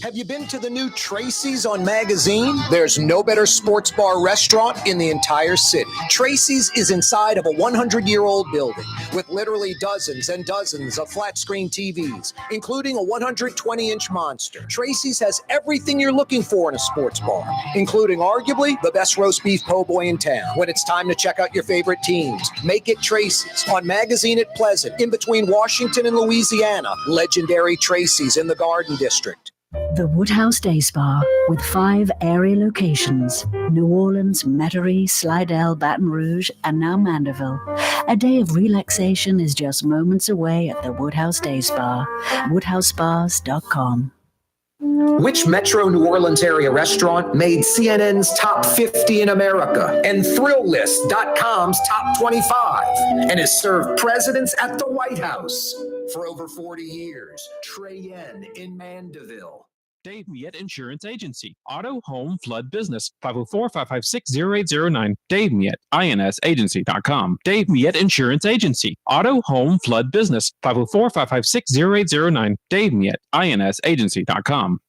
Have you been to the new Tracy's on Magazine? There's no better sports bar restaurant in the entire city. Tracy's is inside of a 100-year-old building with literally dozens and dozens of flat-screen TVs, including a 120-inch monster. Tracy's has everything you're looking for in a sports bar, including arguably the best roast beef po' boy in town. When it's time to check out your favorite teams, make it Tracy's on Magazine at Pleasant, in between Washington and Louisiana. Legendary Tracy's in the Garden District. The Woodhouse Day Spa, with 5 area locations: New Orleans, Metairie, Slidell, Baton Rouge, and now Mandeville. A day of relaxation is just moments away at the Woodhouse Day Spa. WoodhouseSpas.com. Which Metro New Orleans area restaurant made CNN's Top 50 in America and ThrillList.com's Top 25 and has served presidents at the White House for over 40 years? Trey Yen in Mandeville. Dave Miette Insurance Agency. Auto, home, flood, business. 504-556-0809. Dave Miette, INSagency.com. Dave Miette Insurance Agency. Auto, home, flood, business. 504-556-0809. Dave Miette, INSagency.com.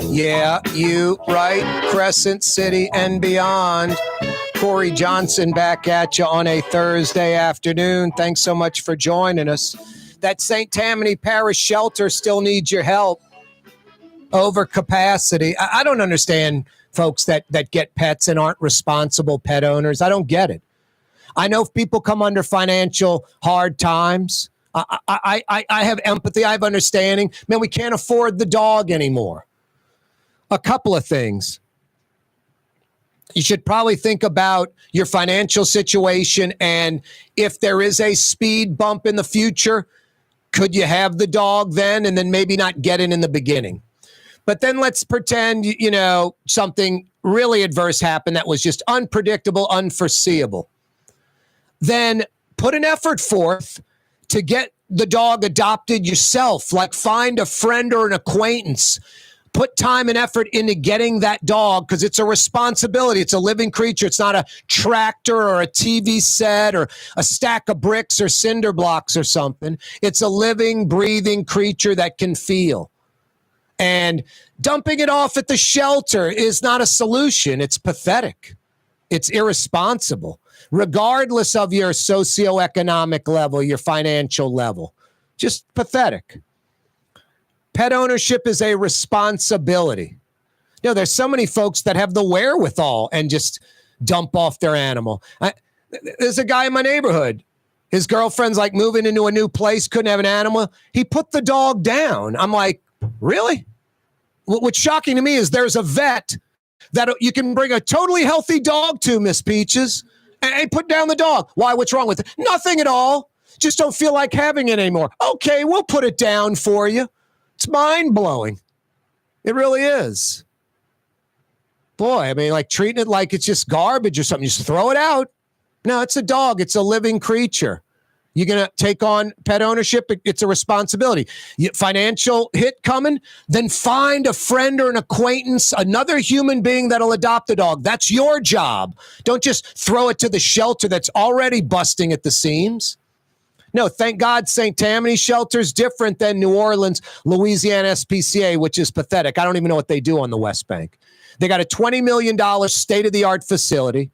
Yeah, you right, Crescent City and beyond. Corey Johnson back at you on a Thursday afternoon. Thanks so much for joining us. That St. Tammany Parish shelter still needs your help. Over capacity. I don't understand folks that get pets and aren't responsible pet owners. I don't get it. I know if people come under financial hard times. I have empathy. I have understanding. Man, we can't afford the dog anymore. A couple of things. You should probably think about your financial situation, and if there is a speed bump in the future, could you have the dog then and then maybe not get it in the beginning? But then let's pretend, something really adverse happened that was just unpredictable, unforeseeable. Then put an effort forth to get the dog adopted yourself, like find a friend or an acquaintance. Put time and effort into getting that dog because it's a responsibility. It's a living creature. It's not a tractor or a TV set or a stack of bricks or cinder blocks or something. It's a living, breathing creature that can feel. And dumping it off at the shelter is not a solution. It's pathetic. It's irresponsible, regardless of your socioeconomic level, your financial level. Just pathetic. Pet ownership is a responsibility. There's so many folks that have the wherewithal and just dump off their animal. There's a guy in my neighborhood. His girlfriend's like moving into a new place, couldn't have an animal. He put the dog down. I'm like, really? What's shocking to me is there's a vet that you can bring a totally healthy dog to, Miss Peaches, and put down the dog. Why? What's wrong with it? Nothing at all. Just don't feel like having it anymore. Okay, we'll put it down for you. It's mind-blowing. It really is. Boy, I mean, like treating it like it's just garbage or something. You just throw it out. No, it's a dog. It's a living creature. You're going to take on pet ownership. It's a responsibility. Financial hit coming, then find a friend or an acquaintance, another human being that'll adopt the dog. That's your job. Don't just throw it to the shelter that's already busting at the seams. No, thank God St. Tammany shelter's different than New Orleans, Louisiana SPCA, which is pathetic. I don't even know what they do on the West Bank. They got a $20 million state-of-the-art facility.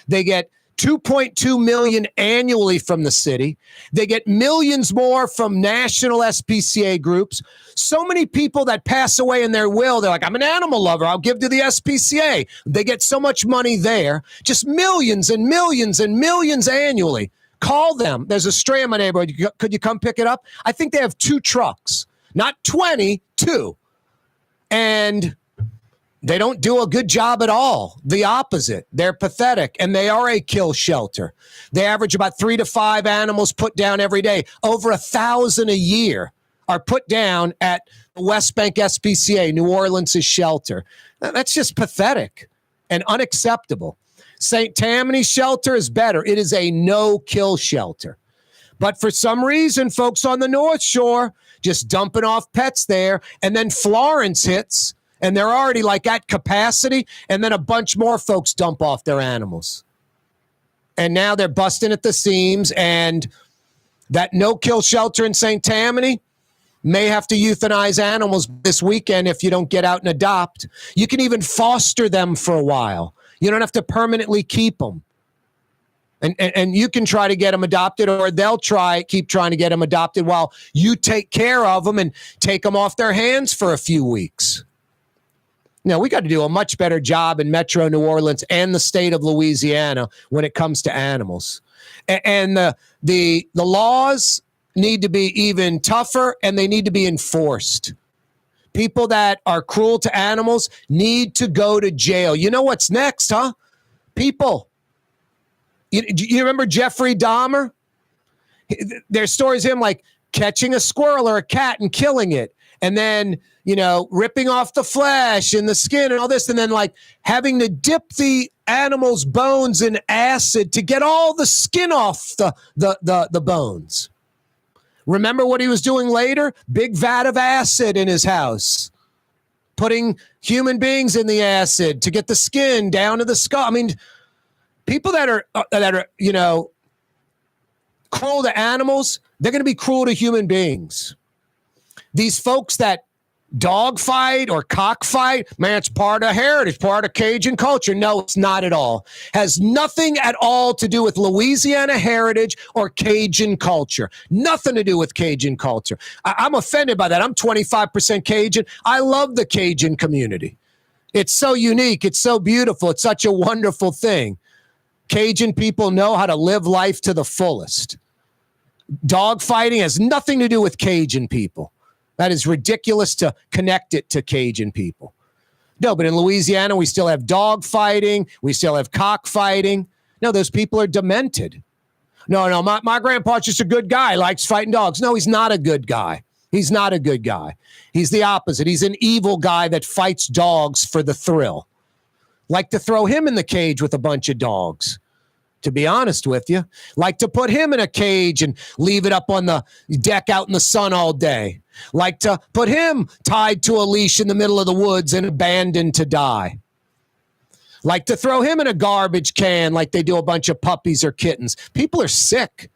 They get $2.2 million annually from the city. They get millions more from national SPCA groups. So many people that pass away in their will, they're like, I'm an animal lover. I'll give to the SPCA. They get so much money there. Just millions and millions and millions annually. Call them. There's a stray in my neighborhood. Could you come pick it up? I think they have 2 trucks, not 20, 2. And they don't do a good job at all. The opposite. They're pathetic, and they are a kill shelter. They average about 3 to 5 animals put down every day. Over 1,000 a year are put down at the West Bank SPCA, New Orleans' shelter. That's just pathetic and unacceptable. St. Tammany shelter is better. It is a no-kill shelter. But for some reason, folks on the North Shore just dumping off pets there, and then Florence hits, and they're already like at capacity, and then a bunch more folks dump off their animals. And now they're busting at the seams, and that no-kill shelter in St. Tammany may have to euthanize animals this weekend if you don't get out and adopt. You can even foster them for a while. You don't have to permanently keep them. And you can try to get them adopted, or they'll keep trying to get them adopted while you take care of them and take them off their hands for a few weeks. Now, we got to do a much better job in Metro New Orleans and the state of Louisiana when it comes to animals. And the laws need to be even tougher, and they need to be enforced. People that are cruel to animals need to go to jail. You know what's next, huh? People. You remember Jeffrey Dahmer? There's stories of him like catching a squirrel or a cat and killing it, and then, ripping off the flesh and the skin and all this, and then like having to dip the animal's bones in acid to get all the skin off the bones. Remember what he was doing later? Big vat of acid in his house, putting human beings in the acid to get the skin down to the skull. I mean, people that are cruel to animals, they're going to be cruel to human beings. These folks that dogfight or cockfight, man, it's part of heritage, part of Cajun culture. No, it's not at all. Has nothing at all to do with Louisiana heritage or Cajun culture. Nothing to do with Cajun culture. I'm offended by that. I'm 25% Cajun. I love the Cajun community. It's so unique. It's so beautiful. It's such a wonderful thing. Cajun people know how to live life to the fullest. Dogfighting has nothing to do with Cajun people. That is ridiculous to connect it to Cajun people. No, but in Louisiana, we still have dog fighting. We still have cockfighting. No, those people are demented. No, my grandpa's just a good guy, likes fighting dogs. No, he's not a good guy. He's not a good guy. He's the opposite. He's an evil guy that fights dogs for the thrill. Like to throw him in the cage with a bunch of dogs, to be honest with you. Like to put him in a cage and leave it up on the deck out in the sun all day. Like to put him tied to a leash in the middle of the woods and abandoned to die. Like to throw him in a garbage can like they do a bunch of puppies or kittens. People are sick.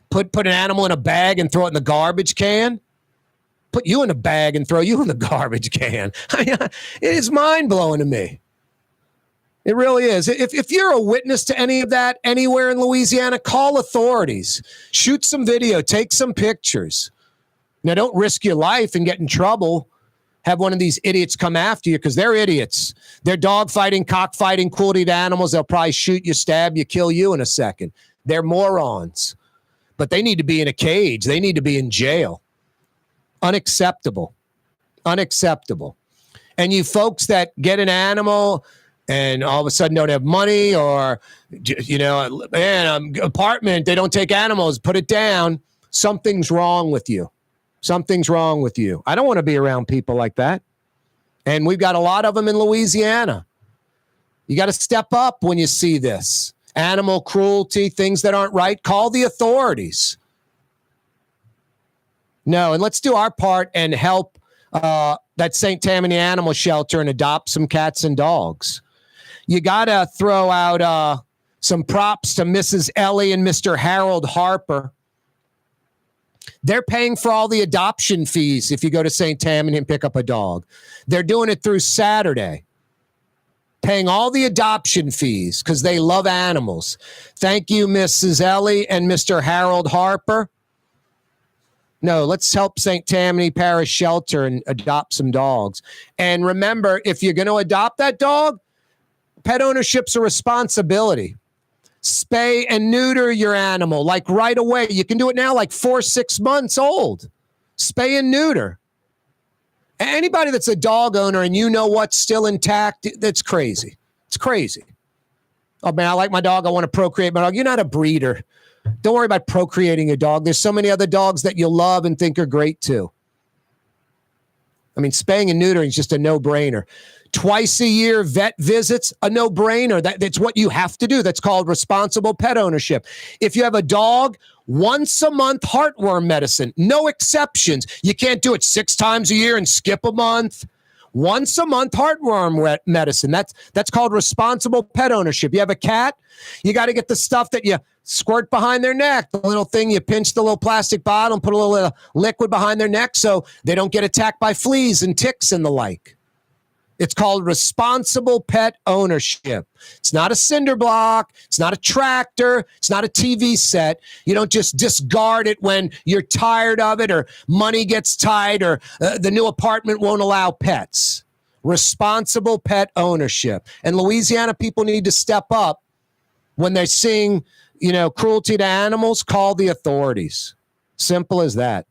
Put an animal in a bag and throw it in the garbage can. Put you in a bag and throw you in the garbage can. It is mind-blowing to me. It really is. If you're a witness to any of that anywhere in Louisiana, call authorities. Shoot some video. Take some pictures. Now, don't risk your life and get in trouble. Have one of these idiots come after you, because they're idiots. They're dogfighting, cockfighting, cruelty to animals. They'll probably shoot you, stab you, kill you in a second. They're morons. But they need to be in a cage. They need to be in jail. Unacceptable. Unacceptable. And you folks that get an animal and all of a sudden don't have money, or, apartment, they don't take animals, put it down. Something's wrong with you. Something's wrong with you. I don't want to be around people like that. And we've got a lot of them in Louisiana. You got to step up when you see this. Animal cruelty, things that aren't right. Call the authorities. No, and let's do our part and help that St. Tammany Animal Shelter and adopt some cats and dogs. You got to throw out some props to Mrs. Ellie and Mr. Harold Harper. They're paying for all the adoption fees if you go to St. Tammany and pick up a dog. They're doing it through Saturday, paying all the adoption fees because they love animals. Thank you, Mrs. Ellie and Mr. Harold Harper. No, let's help St. Tammany Parish Shelter and adopt some dogs. And remember, if you're going to adopt that dog, pet ownership's a responsibility. Spay and neuter your animal, like right away. You can do it now, like 4-6 months old. Spay and neuter. Anybody that's a dog owner and you know what's still intact, that's crazy. It's crazy. Oh, man, I like my dog. I want to procreate my dog. You're not a breeder. Don't worry about procreating a dog. There's so many other dogs that you'll love and think are great too. I mean, spaying and neutering is just a no-brainer. Twice a year vet visits, a no-brainer. That's what you have to do. That's called responsible pet ownership. If you have a dog, once a month heartworm medicine, no exceptions. You can't do it 6 times a year and skip a month. Once a month heartworm medicine. That's called responsible pet ownership. You have a cat, you got to get the stuff that you squirt behind their neck, the little thing you pinch the little plastic bottle and put a little liquid behind their neck so they don't get attacked by fleas and ticks and the like. It's called responsible pet ownership. It's not a cinder block. It's not a tractor. It's not a TV set. You don't just discard it when you're tired of it or money gets tight or the new apartment won't allow pets. Responsible pet ownership. And Louisiana people need to step up when they're seeing, cruelty to animals. Call the authorities. Simple as that.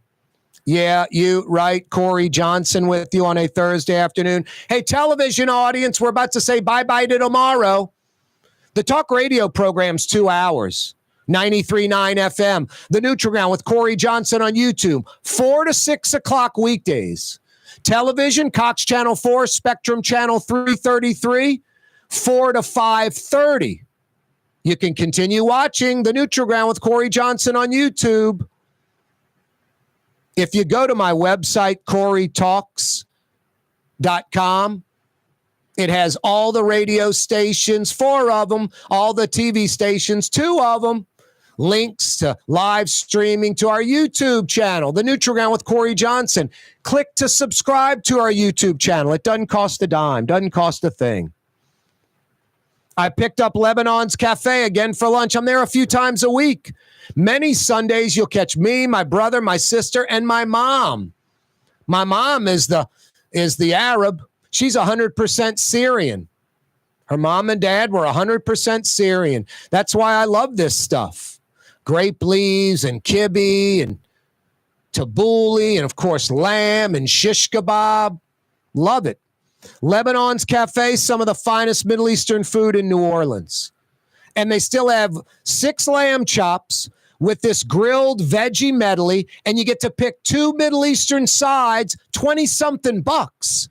Yeah, you right. Corey Johnson with you on a Thursday afternoon. Hey, television audience, we're about to say bye-bye to tomorrow. The talk radio program's 2 hours, 93.9 FM. The Nutri-Ground with Corey Johnson on YouTube, 4 to 6 o'clock weekdays. Television, Cox Channel 4, Spectrum Channel 333, 4 to 5:30. You can continue watching The Nutri-Ground with Corey Johnson on YouTube. If you go to my website, CoreyTalks.com, it has all the radio stations, 4 of them, all the TV stations, 2 of them, links to live streaming to our YouTube channel, The Nutri-Ground with Corey Johnson. Click to subscribe to our YouTube channel. It doesn't cost a dime, doesn't cost a thing. I picked up Lebanon's Cafe again for lunch. I'm there a few times a week. Many Sundays you'll catch me, my brother, my sister, and my mom. My mom is the Arab. She's 100% Syrian. Her mom and dad were 100% Syrian. That's why I love this stuff. Grape leaves and kibbe and tabbouleh and, of course, lamb and shish kebab. Love it. Lebanon's Cafe, some of the finest Middle Eastern food in New Orleans. And they still have 6 lamb chops with this grilled veggie medley, and you get to pick 2 Middle Eastern sides, 20-something bucks.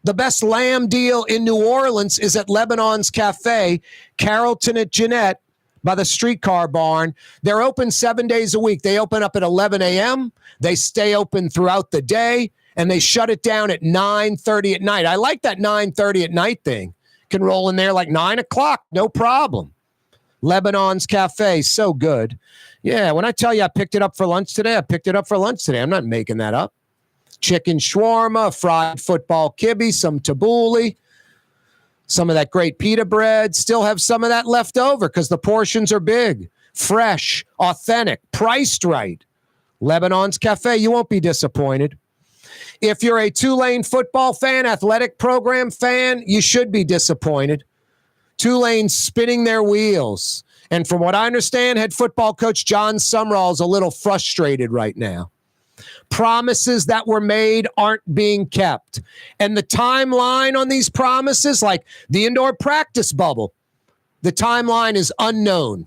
The best lamb deal in New Orleans is at Lebanon's Cafe, Carrollton at Jeanette, by the streetcar barn. They're open 7 days a week. They open up at 11 a.m. They stay open throughout the day, and they shut it down at 9:30 at night. I like that 9:30 at night thing. Can roll in there like 9 o'clock, no problem. Lebanon's Cafe, so good. Yeah, when I tell you I picked it up for lunch today, I picked it up for lunch today. I'm not making that up. Chicken shawarma, fried football kibbe, some tabbouleh, some of that great pita bread. Still have some of that left over because the portions are big, fresh, authentic, priced right. Lebanon's Cafe, you won't be disappointed. If you're a Tulane football fan, athletic program fan, you should be disappointed. Tulane's spinning their wheels. And from what I understand, head football coach John Sumrall is a little frustrated right now. Promises that were made aren't being kept. And the timeline on these promises, like the indoor practice bubble, the timeline is unknown.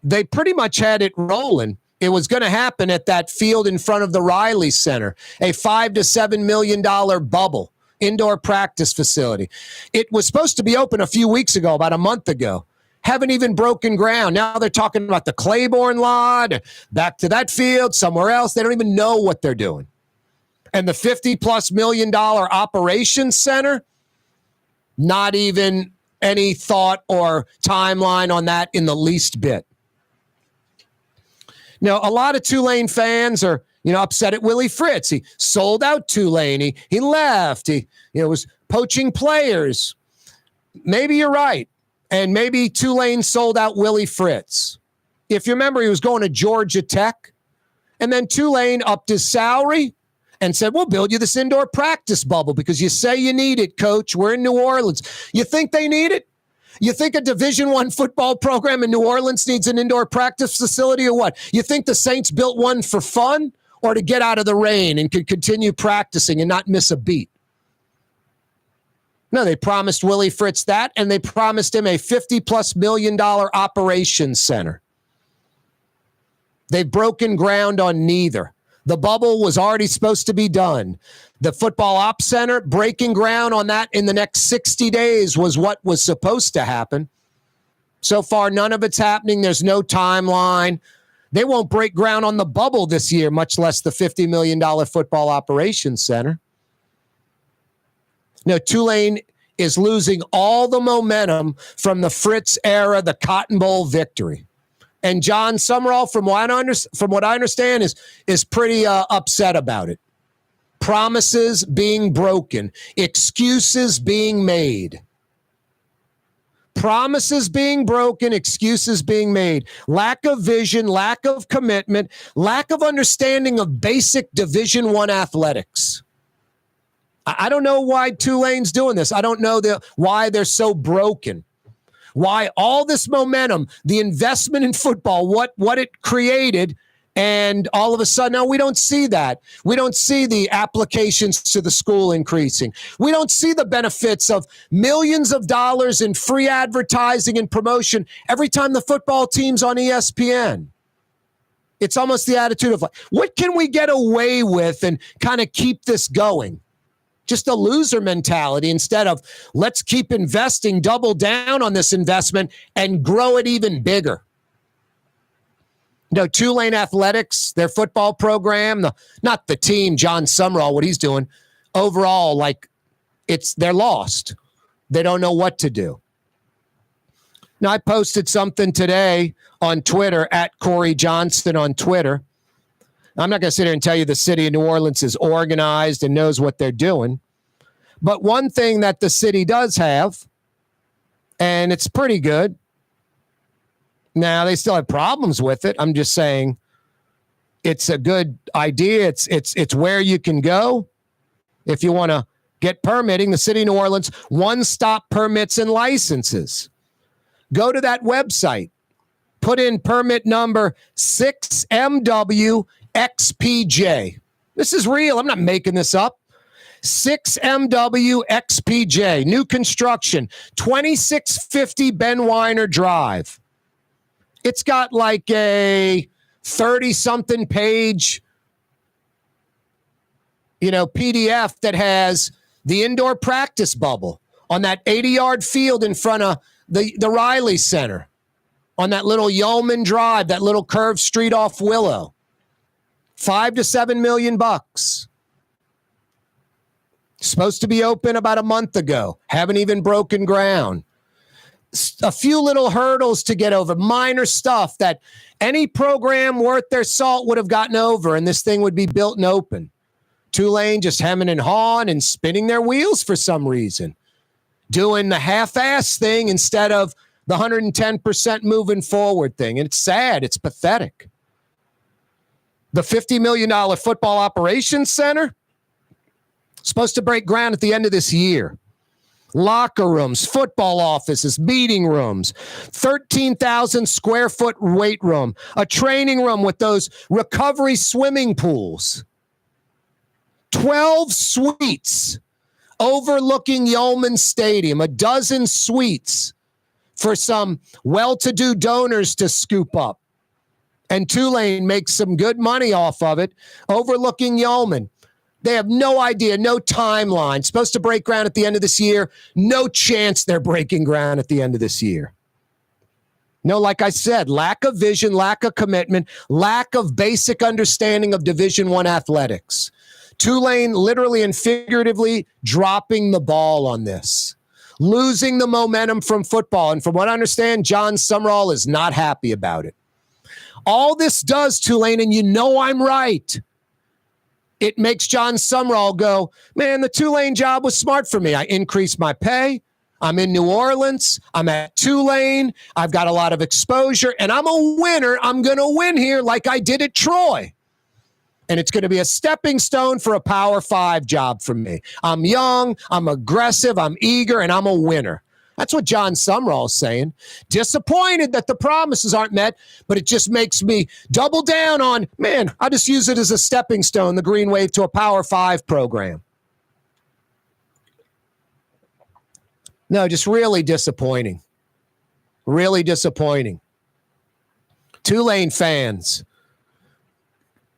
They pretty much had it rolling. It was going to happen at that field in front of the Riley Center, a $5 to $7 million bubble, indoor practice facility. It was supposed to be open a few weeks ago, about a month ago. Haven't even broken ground. Now they're talking about the Claiborne lot, back to that field, somewhere else. They don't even know what they're doing. And the $50+ million operations center, not even any thought or timeline on that in the least bit. Now, a lot of Tulane fans are, upset at Willie Fritz. He sold out Tulane. He left. He, was poaching players. Maybe you're right. And maybe Tulane sold out Willie Fritz. If you remember, he was going to Georgia Tech. And then Tulane upped his salary and said, we'll build you this indoor practice bubble because you say you need it, coach. We're in New Orleans. You think they need it? You think a Division I football program in New Orleans needs an indoor practice facility or what? You think the Saints built one for fun or to get out of the rain and could continue practicing and not miss a beat? No, they promised Willie Fritz that, and they promised him a $50+ million operations center. They've broken ground on neither. The bubble was already supposed to be done. The football ops center, breaking ground on that in the next 60 days was what was supposed to happen. So far, none of it's happening. There's no timeline. They won't break ground on the bubble this year, much less the $50 million football operations center. No, Tulane is losing all the momentum from the Fritz era, the Cotton Bowl victory. And John Summerall, from what I understand, is pretty upset about it. Promises being broken, excuses being made. Promises being broken, excuses being made. Lack of vision, lack of commitment, lack of understanding of basic Division I athletics. I don't know why Tulane's doing this. I don't know why they're so broken. Why all this momentum, the investment in football, what it created, and all of a sudden, now we don't see that. We don't see the applications to the school increasing. We don't see the benefits of millions of dollars in free advertising and promotion every time the football team's on ESPN. It's almost the attitude of like, what can we get away with and kind of keep this going? Just a loser mentality instead of let's keep investing, double down on this investment and grow it even bigger. No, Tulane Athletics, their football program, not the team, John Summerall, what he's doing, overall, like they're lost. They don't know what to do. Now, I posted something today on Twitter, at Corey Johnston on Twitter. I'm not going to sit here and tell you the city of New Orleans is organized and knows what they're doing. But one thing that the city does have, and it's pretty good. Now, they still have problems with it. I'm just saying it's a good idea. It's where you can go if you want to get permitting. The city of New Orleans, one-stop permits and licenses. Go to that website. Put in permit number 6MWXPJ. This is real. I'm not making this up. 6MWXPJ. New construction. 2650 Ben Weiner Drive. It's got like a 30-something page, PDF that has the indoor practice bubble on that 80-yard field in front of the Riley Center, on that little Yeoman Drive, that little curved street off Willow. $5 to $7 million. Supposed to be open about a month ago. Haven't even broken ground. A few little hurdles to get over, minor stuff that any program worth their salt would have gotten over, and this thing would be built and open. Tulane just hemming and hawing and spinning their wheels for some reason, doing the half-ass thing instead of the 110% moving forward thing. And it's sad. It's pathetic. The $50 million football operations center, supposed to break ground at the end of this year. Locker rooms, football offices, meeting rooms, 13,000 square foot weight room, a training room with those recovery swimming pools, 12 suites overlooking Yeoman Stadium, a dozen suites for some well-to-do donors to scoop up. And Tulane makes some good money off of it, overlooking Yeoman. They have no idea, no timeline. Supposed to break ground at the end of this year. No chance they're breaking ground at the end of this year. No, like I said, lack of vision, lack of commitment, lack of basic understanding of Division I athletics. Tulane literally and figuratively dropping the ball on this. Losing the momentum from football. And from what I understand, John Summerall is not happy about it. All this does, Tulane, and you know I'm right, it makes John Summerall go, man, the Tulane job was smart for me. I increased my pay. I'm in New Orleans. I'm at Tulane. I've got a lot of exposure, and I'm a winner. I'm going to win here like I did at Troy. And it's going to be a stepping stone for a Power 5 job for me. I'm young, I'm aggressive, I'm eager, and I'm a winner. That's what John Summerall is saying. Disappointed that the promises aren't met, but it just makes me double down on, man, I'll just use it as a stepping stone, the Green Wave, to a Power 5 program. No, just really disappointing. Really disappointing. Tulane fans,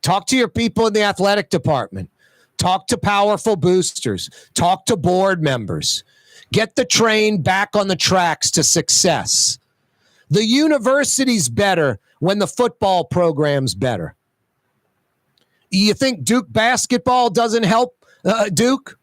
talk to your people in the athletic department. Talk to powerful boosters. Talk to board members. Get the train back on the tracks to success. The university's better when the football program's better. You think Duke basketball doesn't help Duke?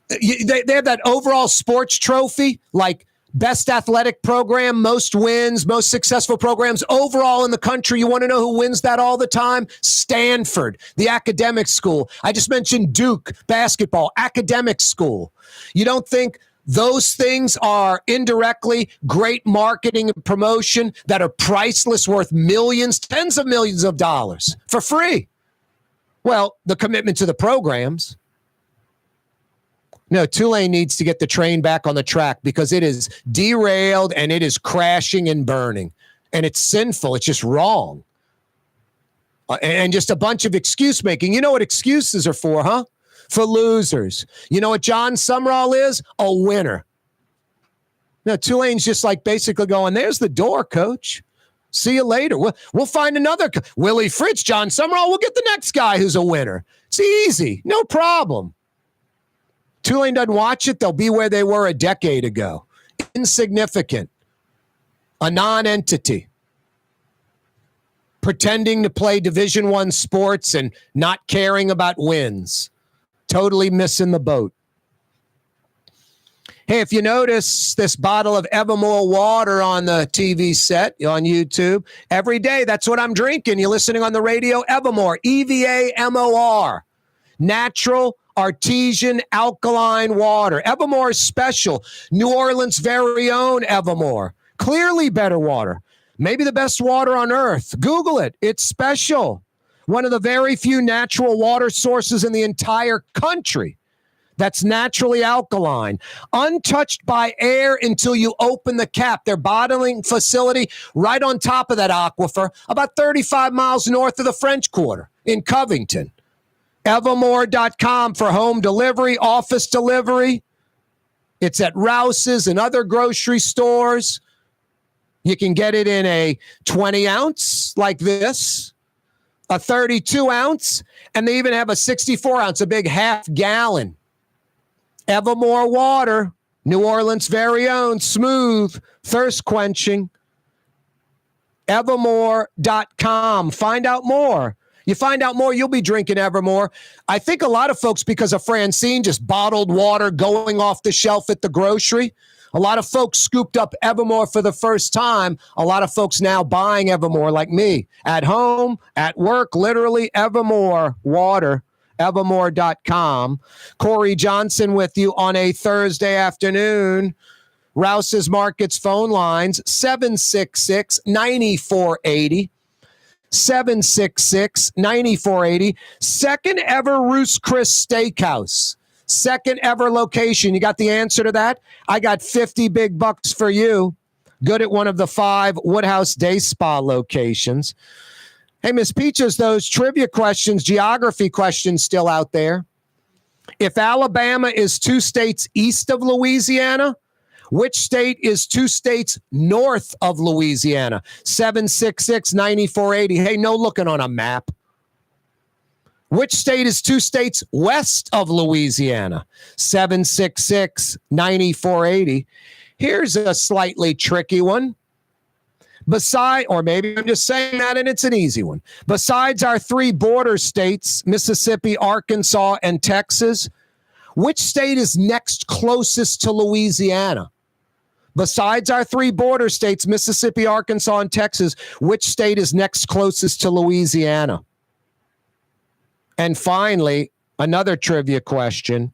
They have that overall sports trophy, like best athletic program, most wins, most successful programs overall in the country. You want to know who wins that all the time? Stanford, the academic school. I just mentioned Duke basketball, academic school. You don't think those things are indirectly great marketing and promotion that are priceless, worth millions, tens of millions of dollars for free? Well, the commitment to the programs. No, Tulane needs to get the train back on the track because it is derailed and it is crashing and burning. And it's sinful. It's just wrong. And just a bunch of excuse making. You know what excuses are for, huh? For losers. You know what John Sumrall is? A winner. No, Tulane's just like basically going, there's the door, coach. See you later. We'll find another. Willie Fritz, John Sumrall. We'll get the next guy who's a winner. It's easy. No problem. Tulane doesn't watch it, they'll be where they were a decade ago. Insignificant. A non-entity. Pretending to play Division I sports and not caring about wins. Totally missing the boat. Hey, if you notice this bottle of Evermore water on the TV set on YouTube, every day, that's what I'm drinking. You're listening on the radio, Evermore, EVAMOR. Natural artesian alkaline water. Evermore is special. New Orleans' very own Evermore. Clearly better water. Maybe the best water on earth. Google it. It's special. One of the very few natural water sources in the entire country that's naturally alkaline. Untouched by air until you open the cap. Their bottling facility right on top of that aquifer, about 35 miles north of the French Quarter in Covington. Evermore.com for home delivery, office delivery. It's at Rouse's and other grocery stores. You can get it in a 20 ounce like this, a 32 ounce, and they even have a 64 ounce, a big half gallon. Evermore water, New Orleans' very own, smooth, thirst quenching. Evermore.com. Find out more. You find out more, you'll be drinking Evermore. I think a lot of folks, because of Francine, just bottled water going off the shelf at the grocery. A lot of folks scooped up Evermore for the first time. A lot of folks now buying Evermore like me. At home, at work, literally Evermore water. Evermore.com. Corey Johnson with you on a Thursday afternoon. Rouse's Markets phone lines, 766-9480. 766-9480. Second ever Ruth's Chris Steakhouse. Second ever location. You got the answer to that? I got 50 big bucks for you. Good at one of the 5 Woodhouse Day Spa locations. Hey, Miss Peaches, those trivia questions, geography questions still out there. If Alabama is 2 states east of Louisiana, which state is 2 states north of Louisiana? 766-9480. Hey, no looking on a map. Which state is 2 states west of Louisiana? 766-9480. Here's a slightly tricky one. Or maybe I'm just saying that and it's an easy one. Besides our 3 border states, Mississippi, Arkansas, and Texas, which state is next closest to Louisiana? Besides our 3 border states, Mississippi, Arkansas, and Texas, which state is next closest to Louisiana? And finally, another trivia question.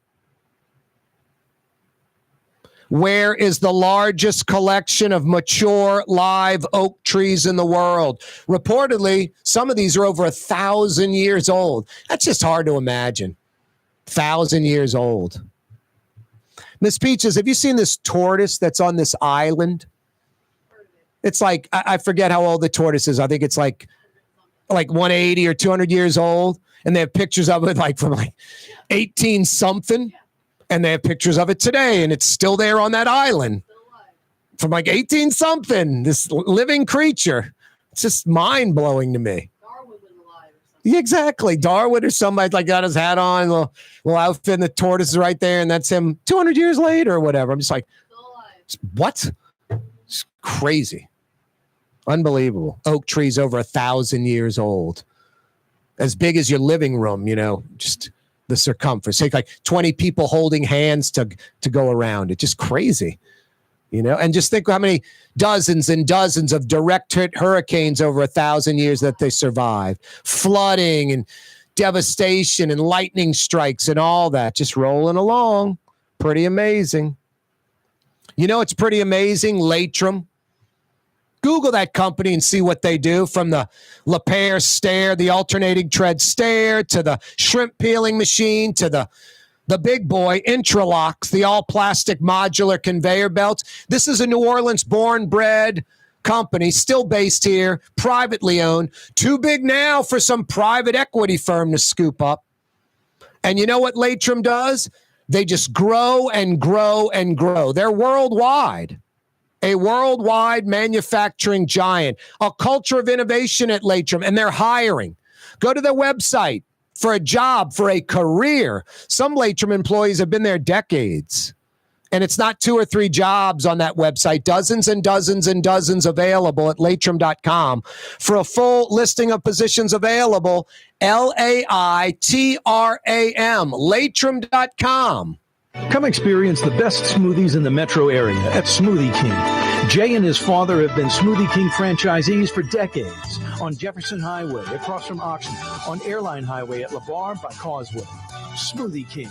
Where is the largest collection of mature live oak trees in the world? Reportedly, some of these are over 1,000 years old. That's just hard to imagine. 1,000 years old. Miss Peaches, have you seen this tortoise that's on this island? It's like, I forget how old the tortoise is. I think it's like 180 or 200 years old. And they have pictures of it from 18 something. And they have pictures of it today. And it's still there on that island from 18 something. This living creature. It's just mind blowing to me. Yeah, exactly. Darwin or somebody got his hat on, little outfit, and the tortoise is right there, and that's him 200 years later or whatever. I'm just like, what? It's crazy. Unbelievable. Oak trees over 1,000 years old. As big as your living room, just the circumference. Take like 20 people holding hands to go around it. Just crazy. And just think how many dozens and dozens of direct hit hurricanes over 1,000 years that they survived. Flooding and devastation and lightning strikes and all that. Just rolling along. Pretty amazing. It's pretty amazing. Latrim. Google that company and see what they do, from the LePaire stair, the alternating tread stair, to the shrimp peeling machine, to the big boy, Intralocks, the all-plastic modular conveyor belts. This is a New Orleans born-bred company, still based here, privately owned. Too big now for some private equity firm to scoop up. And you know what Latrim does? They just grow and grow and grow. They're worldwide. A worldwide manufacturing giant, a culture of innovation at Latrim, and they're hiring. Go to their website for a job, for a career. Some Latrim employees have been there decades, and it's not 2 or 3 jobs on that website. Dozens and dozens and dozens available at Latrim.com. For a full listing of positions available, LAITRAM, Latrim.com. Come experience the best smoothies in the metro area at Smoothie King. Jay and his father have been Smoothie King franchisees for decades. On Jefferson Highway, across from Oxnard, on Airline Highway at LeBar by Causeway. Smoothie King.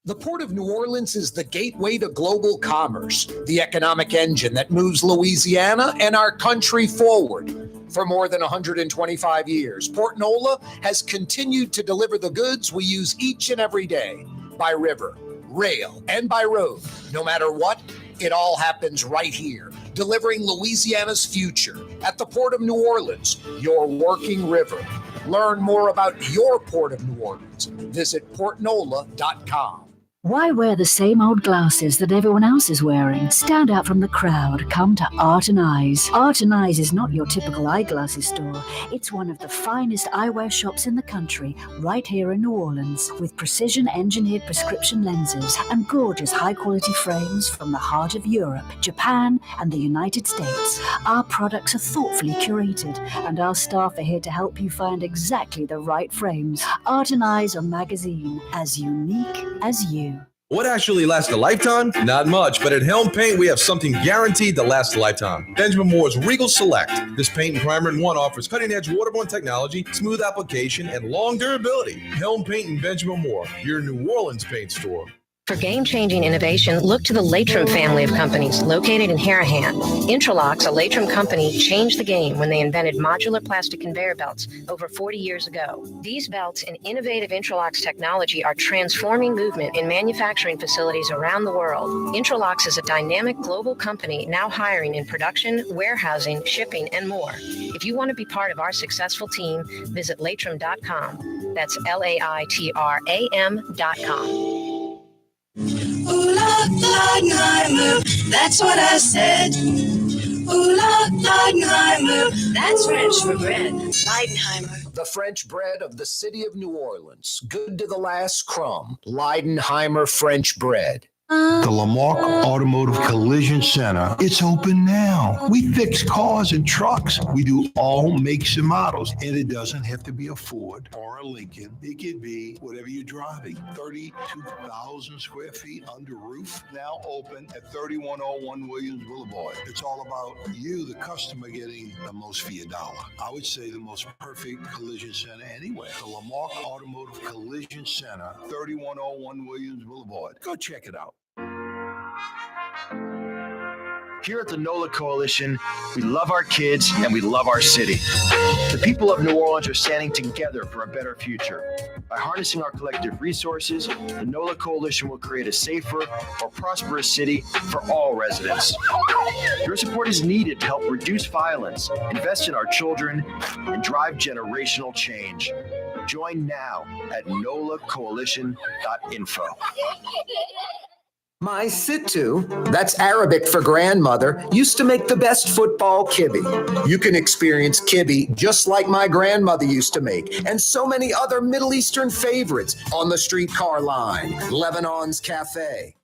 The Port of New Orleans is the gateway to global commerce, the economic engine that moves Louisiana and our country forward. For more than 125 years, Port Nola has continued to deliver the goods we use each and every day, by river, rail, and by road. No matter what, it all happens right here, delivering Louisiana's future at the Port of New Orleans, your working river. Learn more about your Port of New Orleans. Visit portnola.com. Why wear the same old glasses that everyone else is wearing? Stand out from the crowd. Come to Art and Eyes. Art and Eyes is not your typical eyeglasses store. It's one of the finest eyewear shops in the country, right here in New Orleans, with precision-engineered prescription lenses and gorgeous high-quality frames from the heart of Europe, Japan, and the United States. Our products are thoughtfully curated, and our staff are here to help you find exactly the right frames. Art and Eyes are magazine, as unique as you. What actually lasts a lifetime? Not much, but at Helm Paint, we have something guaranteed to last a lifetime. Benjamin Moore's Regal Select. This paint and primer in one offers cutting-edge waterborne technology, smooth application, and long durability. Helm Paint and Benjamin Moore, your New Orleans paint store. For game-changing innovation, look to the Latrim family of companies located in Harahan. Intralocks, a Latrim company, changed the game when they invented modular plastic conveyor belts over 40 years ago. These belts and innovative Intralocks technology are transforming movement in manufacturing facilities around the world. Intralocks is a dynamic global company now hiring in production, warehousing, shipping, and more. If you want to be part of our successful team, visit Latrim.com. That's LAITRAM.com. Ooh, Leidenheimer, that's what I said. Ooh, Leidenheimer, that's French for bread. Leidenheimer. The French bread of the city of New Orleans. Good to the last crumb. Leidenheimer French bread. The Lamarck Automotive Collision Center, it's open now. We fix cars and trucks. We do all makes and models. And it doesn't have to be a Ford or a Lincoln. It could be whatever you're driving. 32,000 square feet under roof, now open at 3101 Williams Boulevard. It's all about you, the customer, getting the most for your dollar. I would say the most perfect collision center anywhere. The Lamarck Automotive Collision Center, 3101 Williams Boulevard. Go check it out. Here at the NOLA Coalition, we love our kids and we love our city. The people of New Orleans are standing together for a better future. By harnessing our collective resources, the NOLA Coalition will create a safer, more prosperous city for all residents. Your support is needed to help reduce violence, invest in our children, and drive generational change. Join now at nolacoalition.info. My Sittu, that's Arabic for grandmother, used to make the best football kibbe. You can experience kibbe just like my grandmother used to make, and so many other Middle Eastern favorites on the streetcar line, Lebanon's Cafe.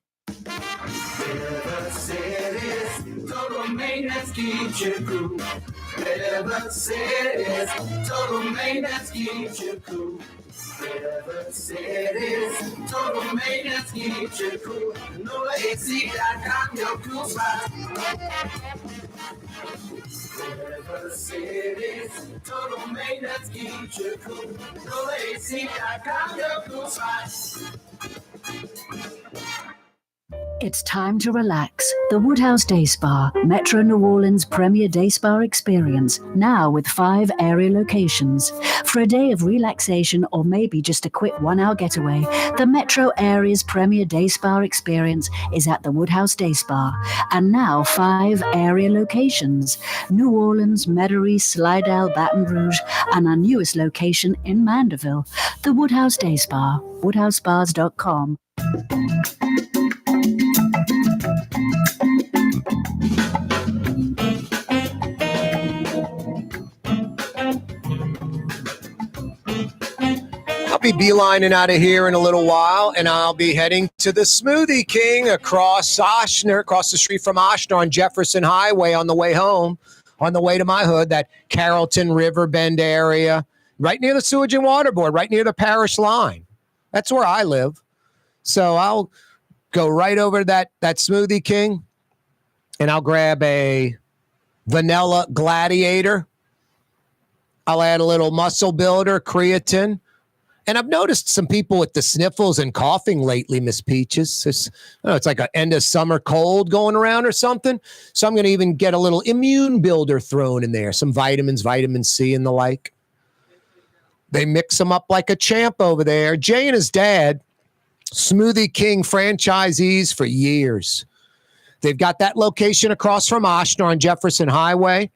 Total maintenance keeps you cool. River City's total maintenance keeps you cool. River City's total maintenance keeps you cool. NolaAC.com, your cool spot. River City's total maintenance keeps you cool. NolaAC.com, your cool spot. It's time to relax. The Woodhouse Day Spa, Metro New Orleans' premier day spa experience, now with 5 area locations. For a day of relaxation or maybe just a quick 1-hour getaway, the Metro area's premier day spa experience is at the Woodhouse Day Spa. And now 5 area locations: New Orleans, Metairie, Slidell, Baton Rouge, and our newest location in Mandeville. The Woodhouse Day Spa, woodhousespas.com. I'll be beelining out of here in a little while, and I'll be heading to the Smoothie King across the street from Oshner on Jefferson Highway on the way home, on the way to my hood, that Carrollton Riverbend area, right near the Sewage and Water Board, right near the parish line. That's where I live. So I'll go right over to that Smoothie King, and I'll grab a vanilla gladiator. I'll add a little muscle builder, creatine. And I've noticed some people with the sniffles and coughing lately, Miss Peaches. It's like an end of summer cold going around or something. So I'm going to even get a little immune builder thrown in there, some vitamins, vitamin C and the like. They mix them up like a champ over there. Jay and his dad, Smoothie King franchisees for years. They've got that location across from Oshner on Jefferson Highway.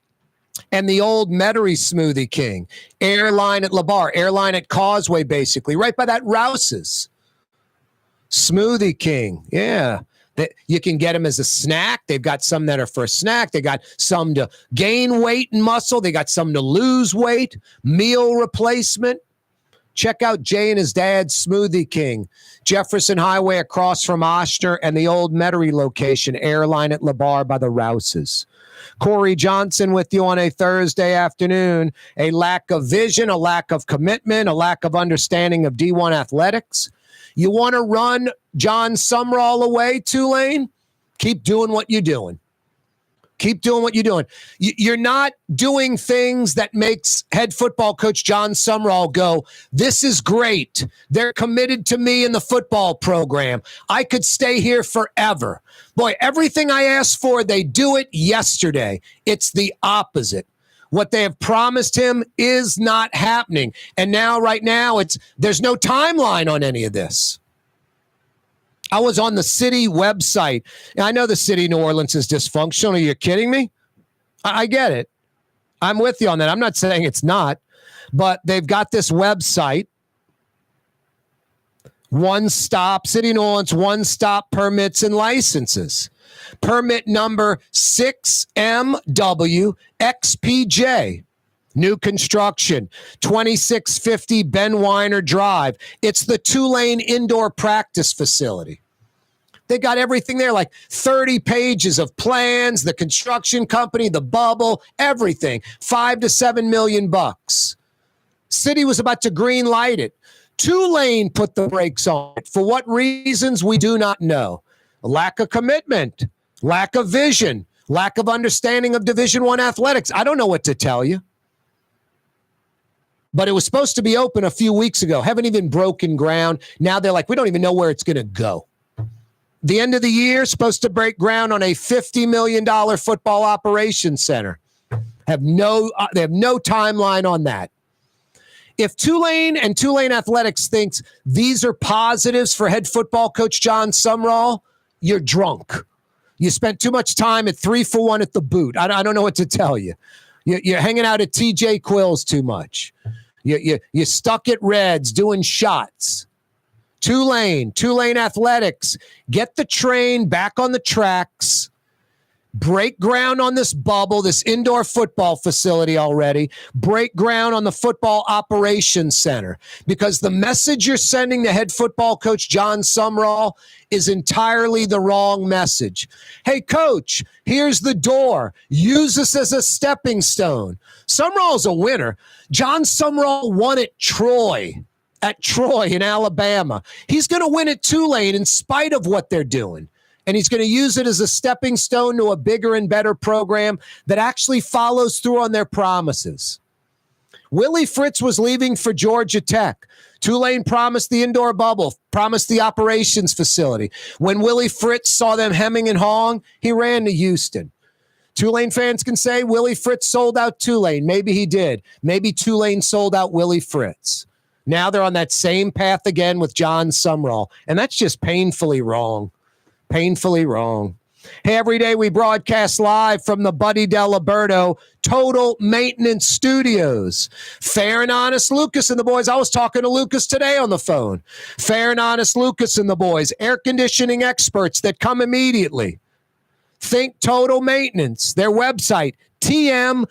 And the old Metairie Smoothie King, airline at LeBar, airline at Causeway, basically, right by that Rouse's. Smoothie King, yeah. You can get them as a snack. They've got some that are for a snack. They got some to gain weight and muscle. They got some to lose weight, meal replacement. Check out Jay and his dad's Smoothie King, Jefferson Highway across from Oshner, and the old Metairie location, airline at LeBar by the Rouse's. Corey Johnson with you on a Thursday afternoon. A lack of vision, a lack of commitment, a lack of understanding of D1 athletics. You want to run John Sumrall away, Tulane? Keep doing what you're doing. Keep doing what you're doing. You're not doing things that makes head football coach John Sumrall go, this is great. They're committed to me in the football program. I could stay here forever. Boy, everything I asked for, they do it yesterday. It's the opposite. What they have promised him is not happening. And now, right now, there's no timeline on any of this. I was on the city website. And I know the city of New Orleans is dysfunctional. Are you kidding me? I get it. I'm with you on that. I'm not saying it's not. But they've got this website, City of New Orleans, one-stop permits and licenses. Permit number 6MWXPJ. New construction, 2650 Ben Weiner Drive. It's the Tulane Indoor Practice Facility. They got everything there, like 30 pages of plans, the construction company, the bubble, everything. $5 to $7 million. City was about to green light it. Tulane put the brakes on it. For what reasons, we do not know. Lack of commitment, lack of vision, lack of understanding of Division I athletics. I don't know what to tell you. But it was supposed to be open a few weeks ago. Haven't even broken ground. Now they're like, we don't even know where it's going to go. The end of the year, supposed to break ground on a $50 million football operations center. They have no timeline on that. If Tulane and Tulane Athletics thinks these are positives for head football coach John Sumrall, you're drunk. You spent too much time at 3-for-1 at the boot. I don't know what to tell you. You're hanging out at TJ Quill's too much. You're stuck at Reds doing shots. Tulane Athletics, get the train back on the tracks. Break ground on this bubble, this indoor football facility already. Break ground on the football operations center. Because the message you're sending to head football coach John Sumrall is entirely the wrong message. Hey, coach, here's the door. Use this as a stepping stone. Sumrall's a winner. John Sumrall won at Troy. at Troy in Alabama. He's going to win at Tulane in spite of what they're doing. And he's going to use it as a stepping stone to a bigger and better program that actually follows through on their promises. Willie Fritz was leaving for Georgia Tech. Tulane promised the indoor bubble, promised the operations facility. When Willie Fritz saw them hemming and hawing, he ran to Houston. Tulane fans can say Willie Fritz sold out Tulane. Maybe he did. Maybe Tulane sold out Willie Fritz. Now they're on that same path again with John Sumrall, and that's just painfully wrong. Painfully wrong. Hey, every day we broadcast live from the Buddy Deliberto Total Maintenance Studios. Fair and Honest Lucas and the boys. I was talking to Lucas today on the phone. Fair and Honest Lucas and the boys. Air conditioning experts that come immediately. Think Total Maintenance. Their website, tm-ac.com.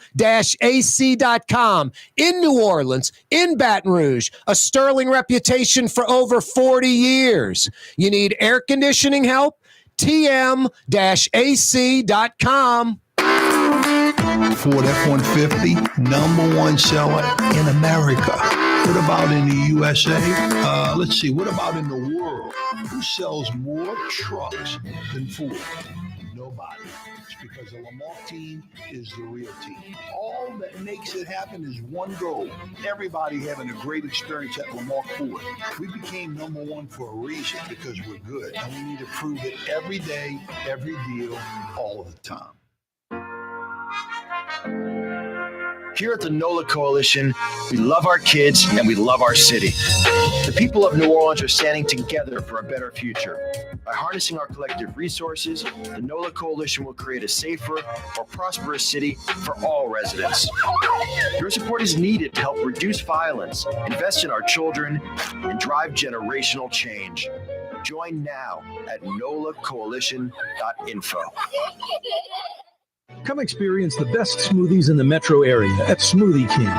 In New Orleans, in Baton Rouge, a sterling reputation for over 40 years. You need air conditioning help? tm-ac.com. Ford F-150, #1 seller in America. What about in the USA? Let's see, what about in the world? Who sells more trucks than Ford? Nobody. It's because the Lamar team is the real team. All that makes it happen is one goal. Everybody having a great experience at Lamar Ford. We became #1 for a reason, because we're good. And we need to prove it every day, every deal, all of the time. Here at the NOLA Coalition, we love our kids and we love our city. The people of New Orleans are standing together for a better future. By harnessing our collective resources, the NOLA Coalition will create a safer, more prosperous city for all residents. Your support is needed to help reduce violence, invest in our children, and drive generational change. Join now at nolacoalition.info. Come experience the best smoothies in the metro area at Smoothie King.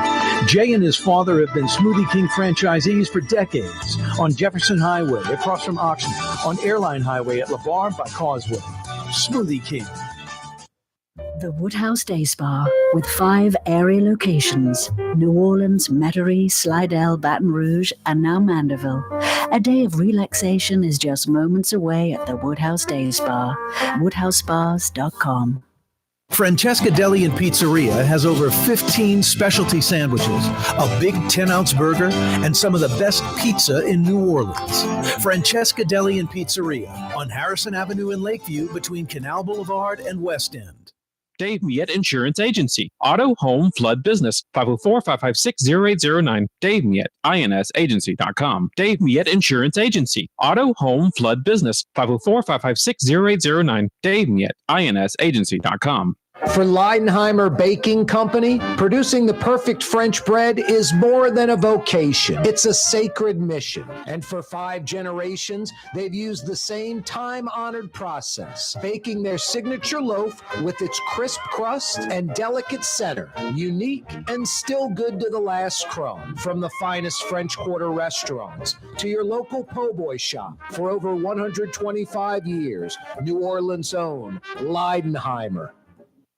Jay and his father have been Smoothie King franchisees for decades on Jefferson Highway across from Oxnard, on Airline Highway at LeVar by Causeway. Smoothie King. The Woodhouse Day Spa, with 5 area locations: New Orleans, Metairie, Slidell, Baton Rouge, and now Mandeville. A day of relaxation is just moments away at the Woodhouse Day Spa. WoodhouseSpas.com. Francesca Deli and Pizzeria has over 15 specialty sandwiches, a big 10-ounce burger, and some of the best pizza in New Orleans. Francesca Deli and Pizzeria on Harrison Avenue in Lakeview between Canal Boulevard and West End. Dave Miette Insurance Agency. Auto, home, flood business. 504-556-0809. Dave Miette, insagency.com. Dave Miette Insurance Agency. Auto, home, flood business. 504-556-0809. Dave Miette, insagency.com. For Leidenheimer Baking Company, producing the perfect French bread is more than a vocation. It's a sacred mission. And for 5 generations, they've used the same time-honored process, baking their signature loaf with its crisp crust and delicate center, unique and still good to the last crumb. From the finest French Quarter restaurants to your local po' boy shop, for over 125 years, New Orleans' own Leidenheimer.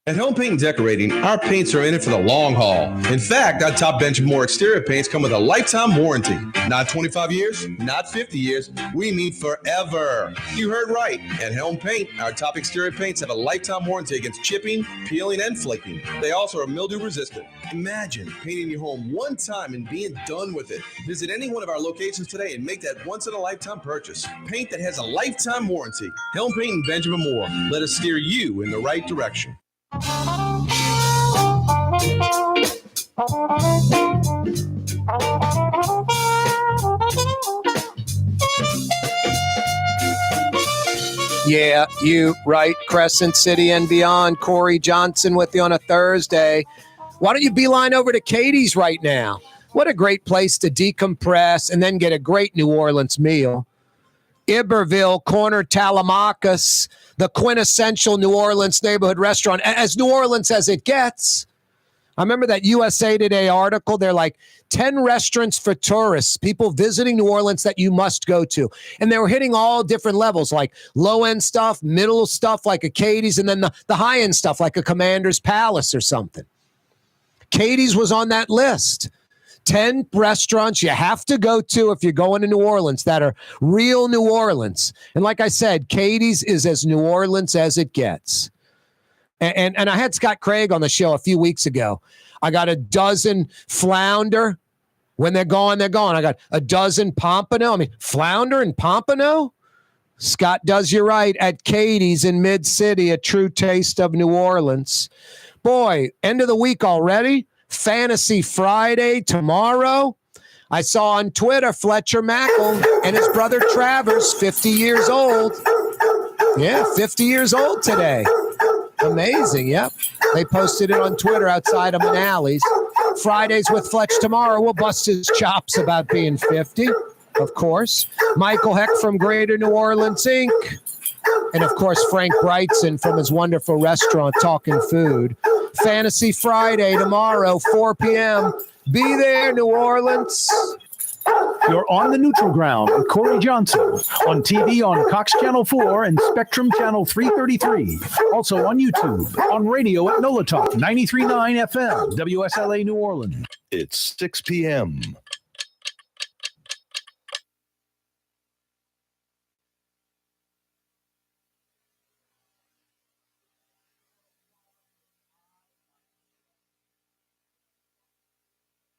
At Home Paint and Decorating, our paints are in it for the long haul. In fact, our top bench of more exterior paints come with a lifetime warranty. Not 25 years, not 50 years, we mean forever. You heard right. At Helm Paint, our top exterior paints have a lifetime warranty against chipping, peeling, and flaking. They also are mildew resistant. Imagine painting your home one time and being done with it. Visit any one of our locations today and make that once-in-a-lifetime purchase. Paint that has a lifetime warranty. Helm Paint and Benjamin Moore. Let us steer you in the right direction. Yeah, you right, Crescent City and beyond. Corey Johnson with you on a Thursday. Why don't you beeline over to Katie's right now? What a great place to decompress and then get a great New Orleans meal. Iberville, corner Talamacas, the quintessential New Orleans neighborhood restaurant, as New Orleans as it gets. I remember that USA Today article. They're like 10 restaurants for tourists, people visiting New Orleans that you must go to. And they were hitting all different levels, like low-end stuff, middle stuff like a Katie's, and then the high-end stuff like a Commander's Palace or something. Katie's was on that list. 10 restaurants you have to go to if you're going to New Orleans that are real New Orleans. And like I said, Katie's is as New Orleans as it gets. And I had Scott Craig on the show a few weeks ago. I got a dozen flounder. When they're gone, they're gone. I got a dozen pompano. I mean, flounder and pompano? Scott does you right at Katie's in Mid-City, a true taste of New Orleans. Boy, end of the week already. Fantasy Friday tomorrow. I saw on Twitter Fletcher Mackel and his brother Travers, 50 years old. Yeah, 50 years old today. Amazing, yep. They posted it on Twitter outside of Manali's. Fridays with Fletch tomorrow. We'll bust his chops about being 50, of course. Michael Heck from Greater New Orleans, Inc. And, of course, Frank Brightson from his wonderful restaurant, Talking Food. Fantasy Friday tomorrow, 4 p.m. Be there, New Orleans. You're on the neutral ground with Corey Johnson on TV on Cox Channel 4 and Spectrum Channel 333. Also on YouTube, on radio at NOLA Talk 93.9 FM, WSLA New Orleans. It's 6 p.m.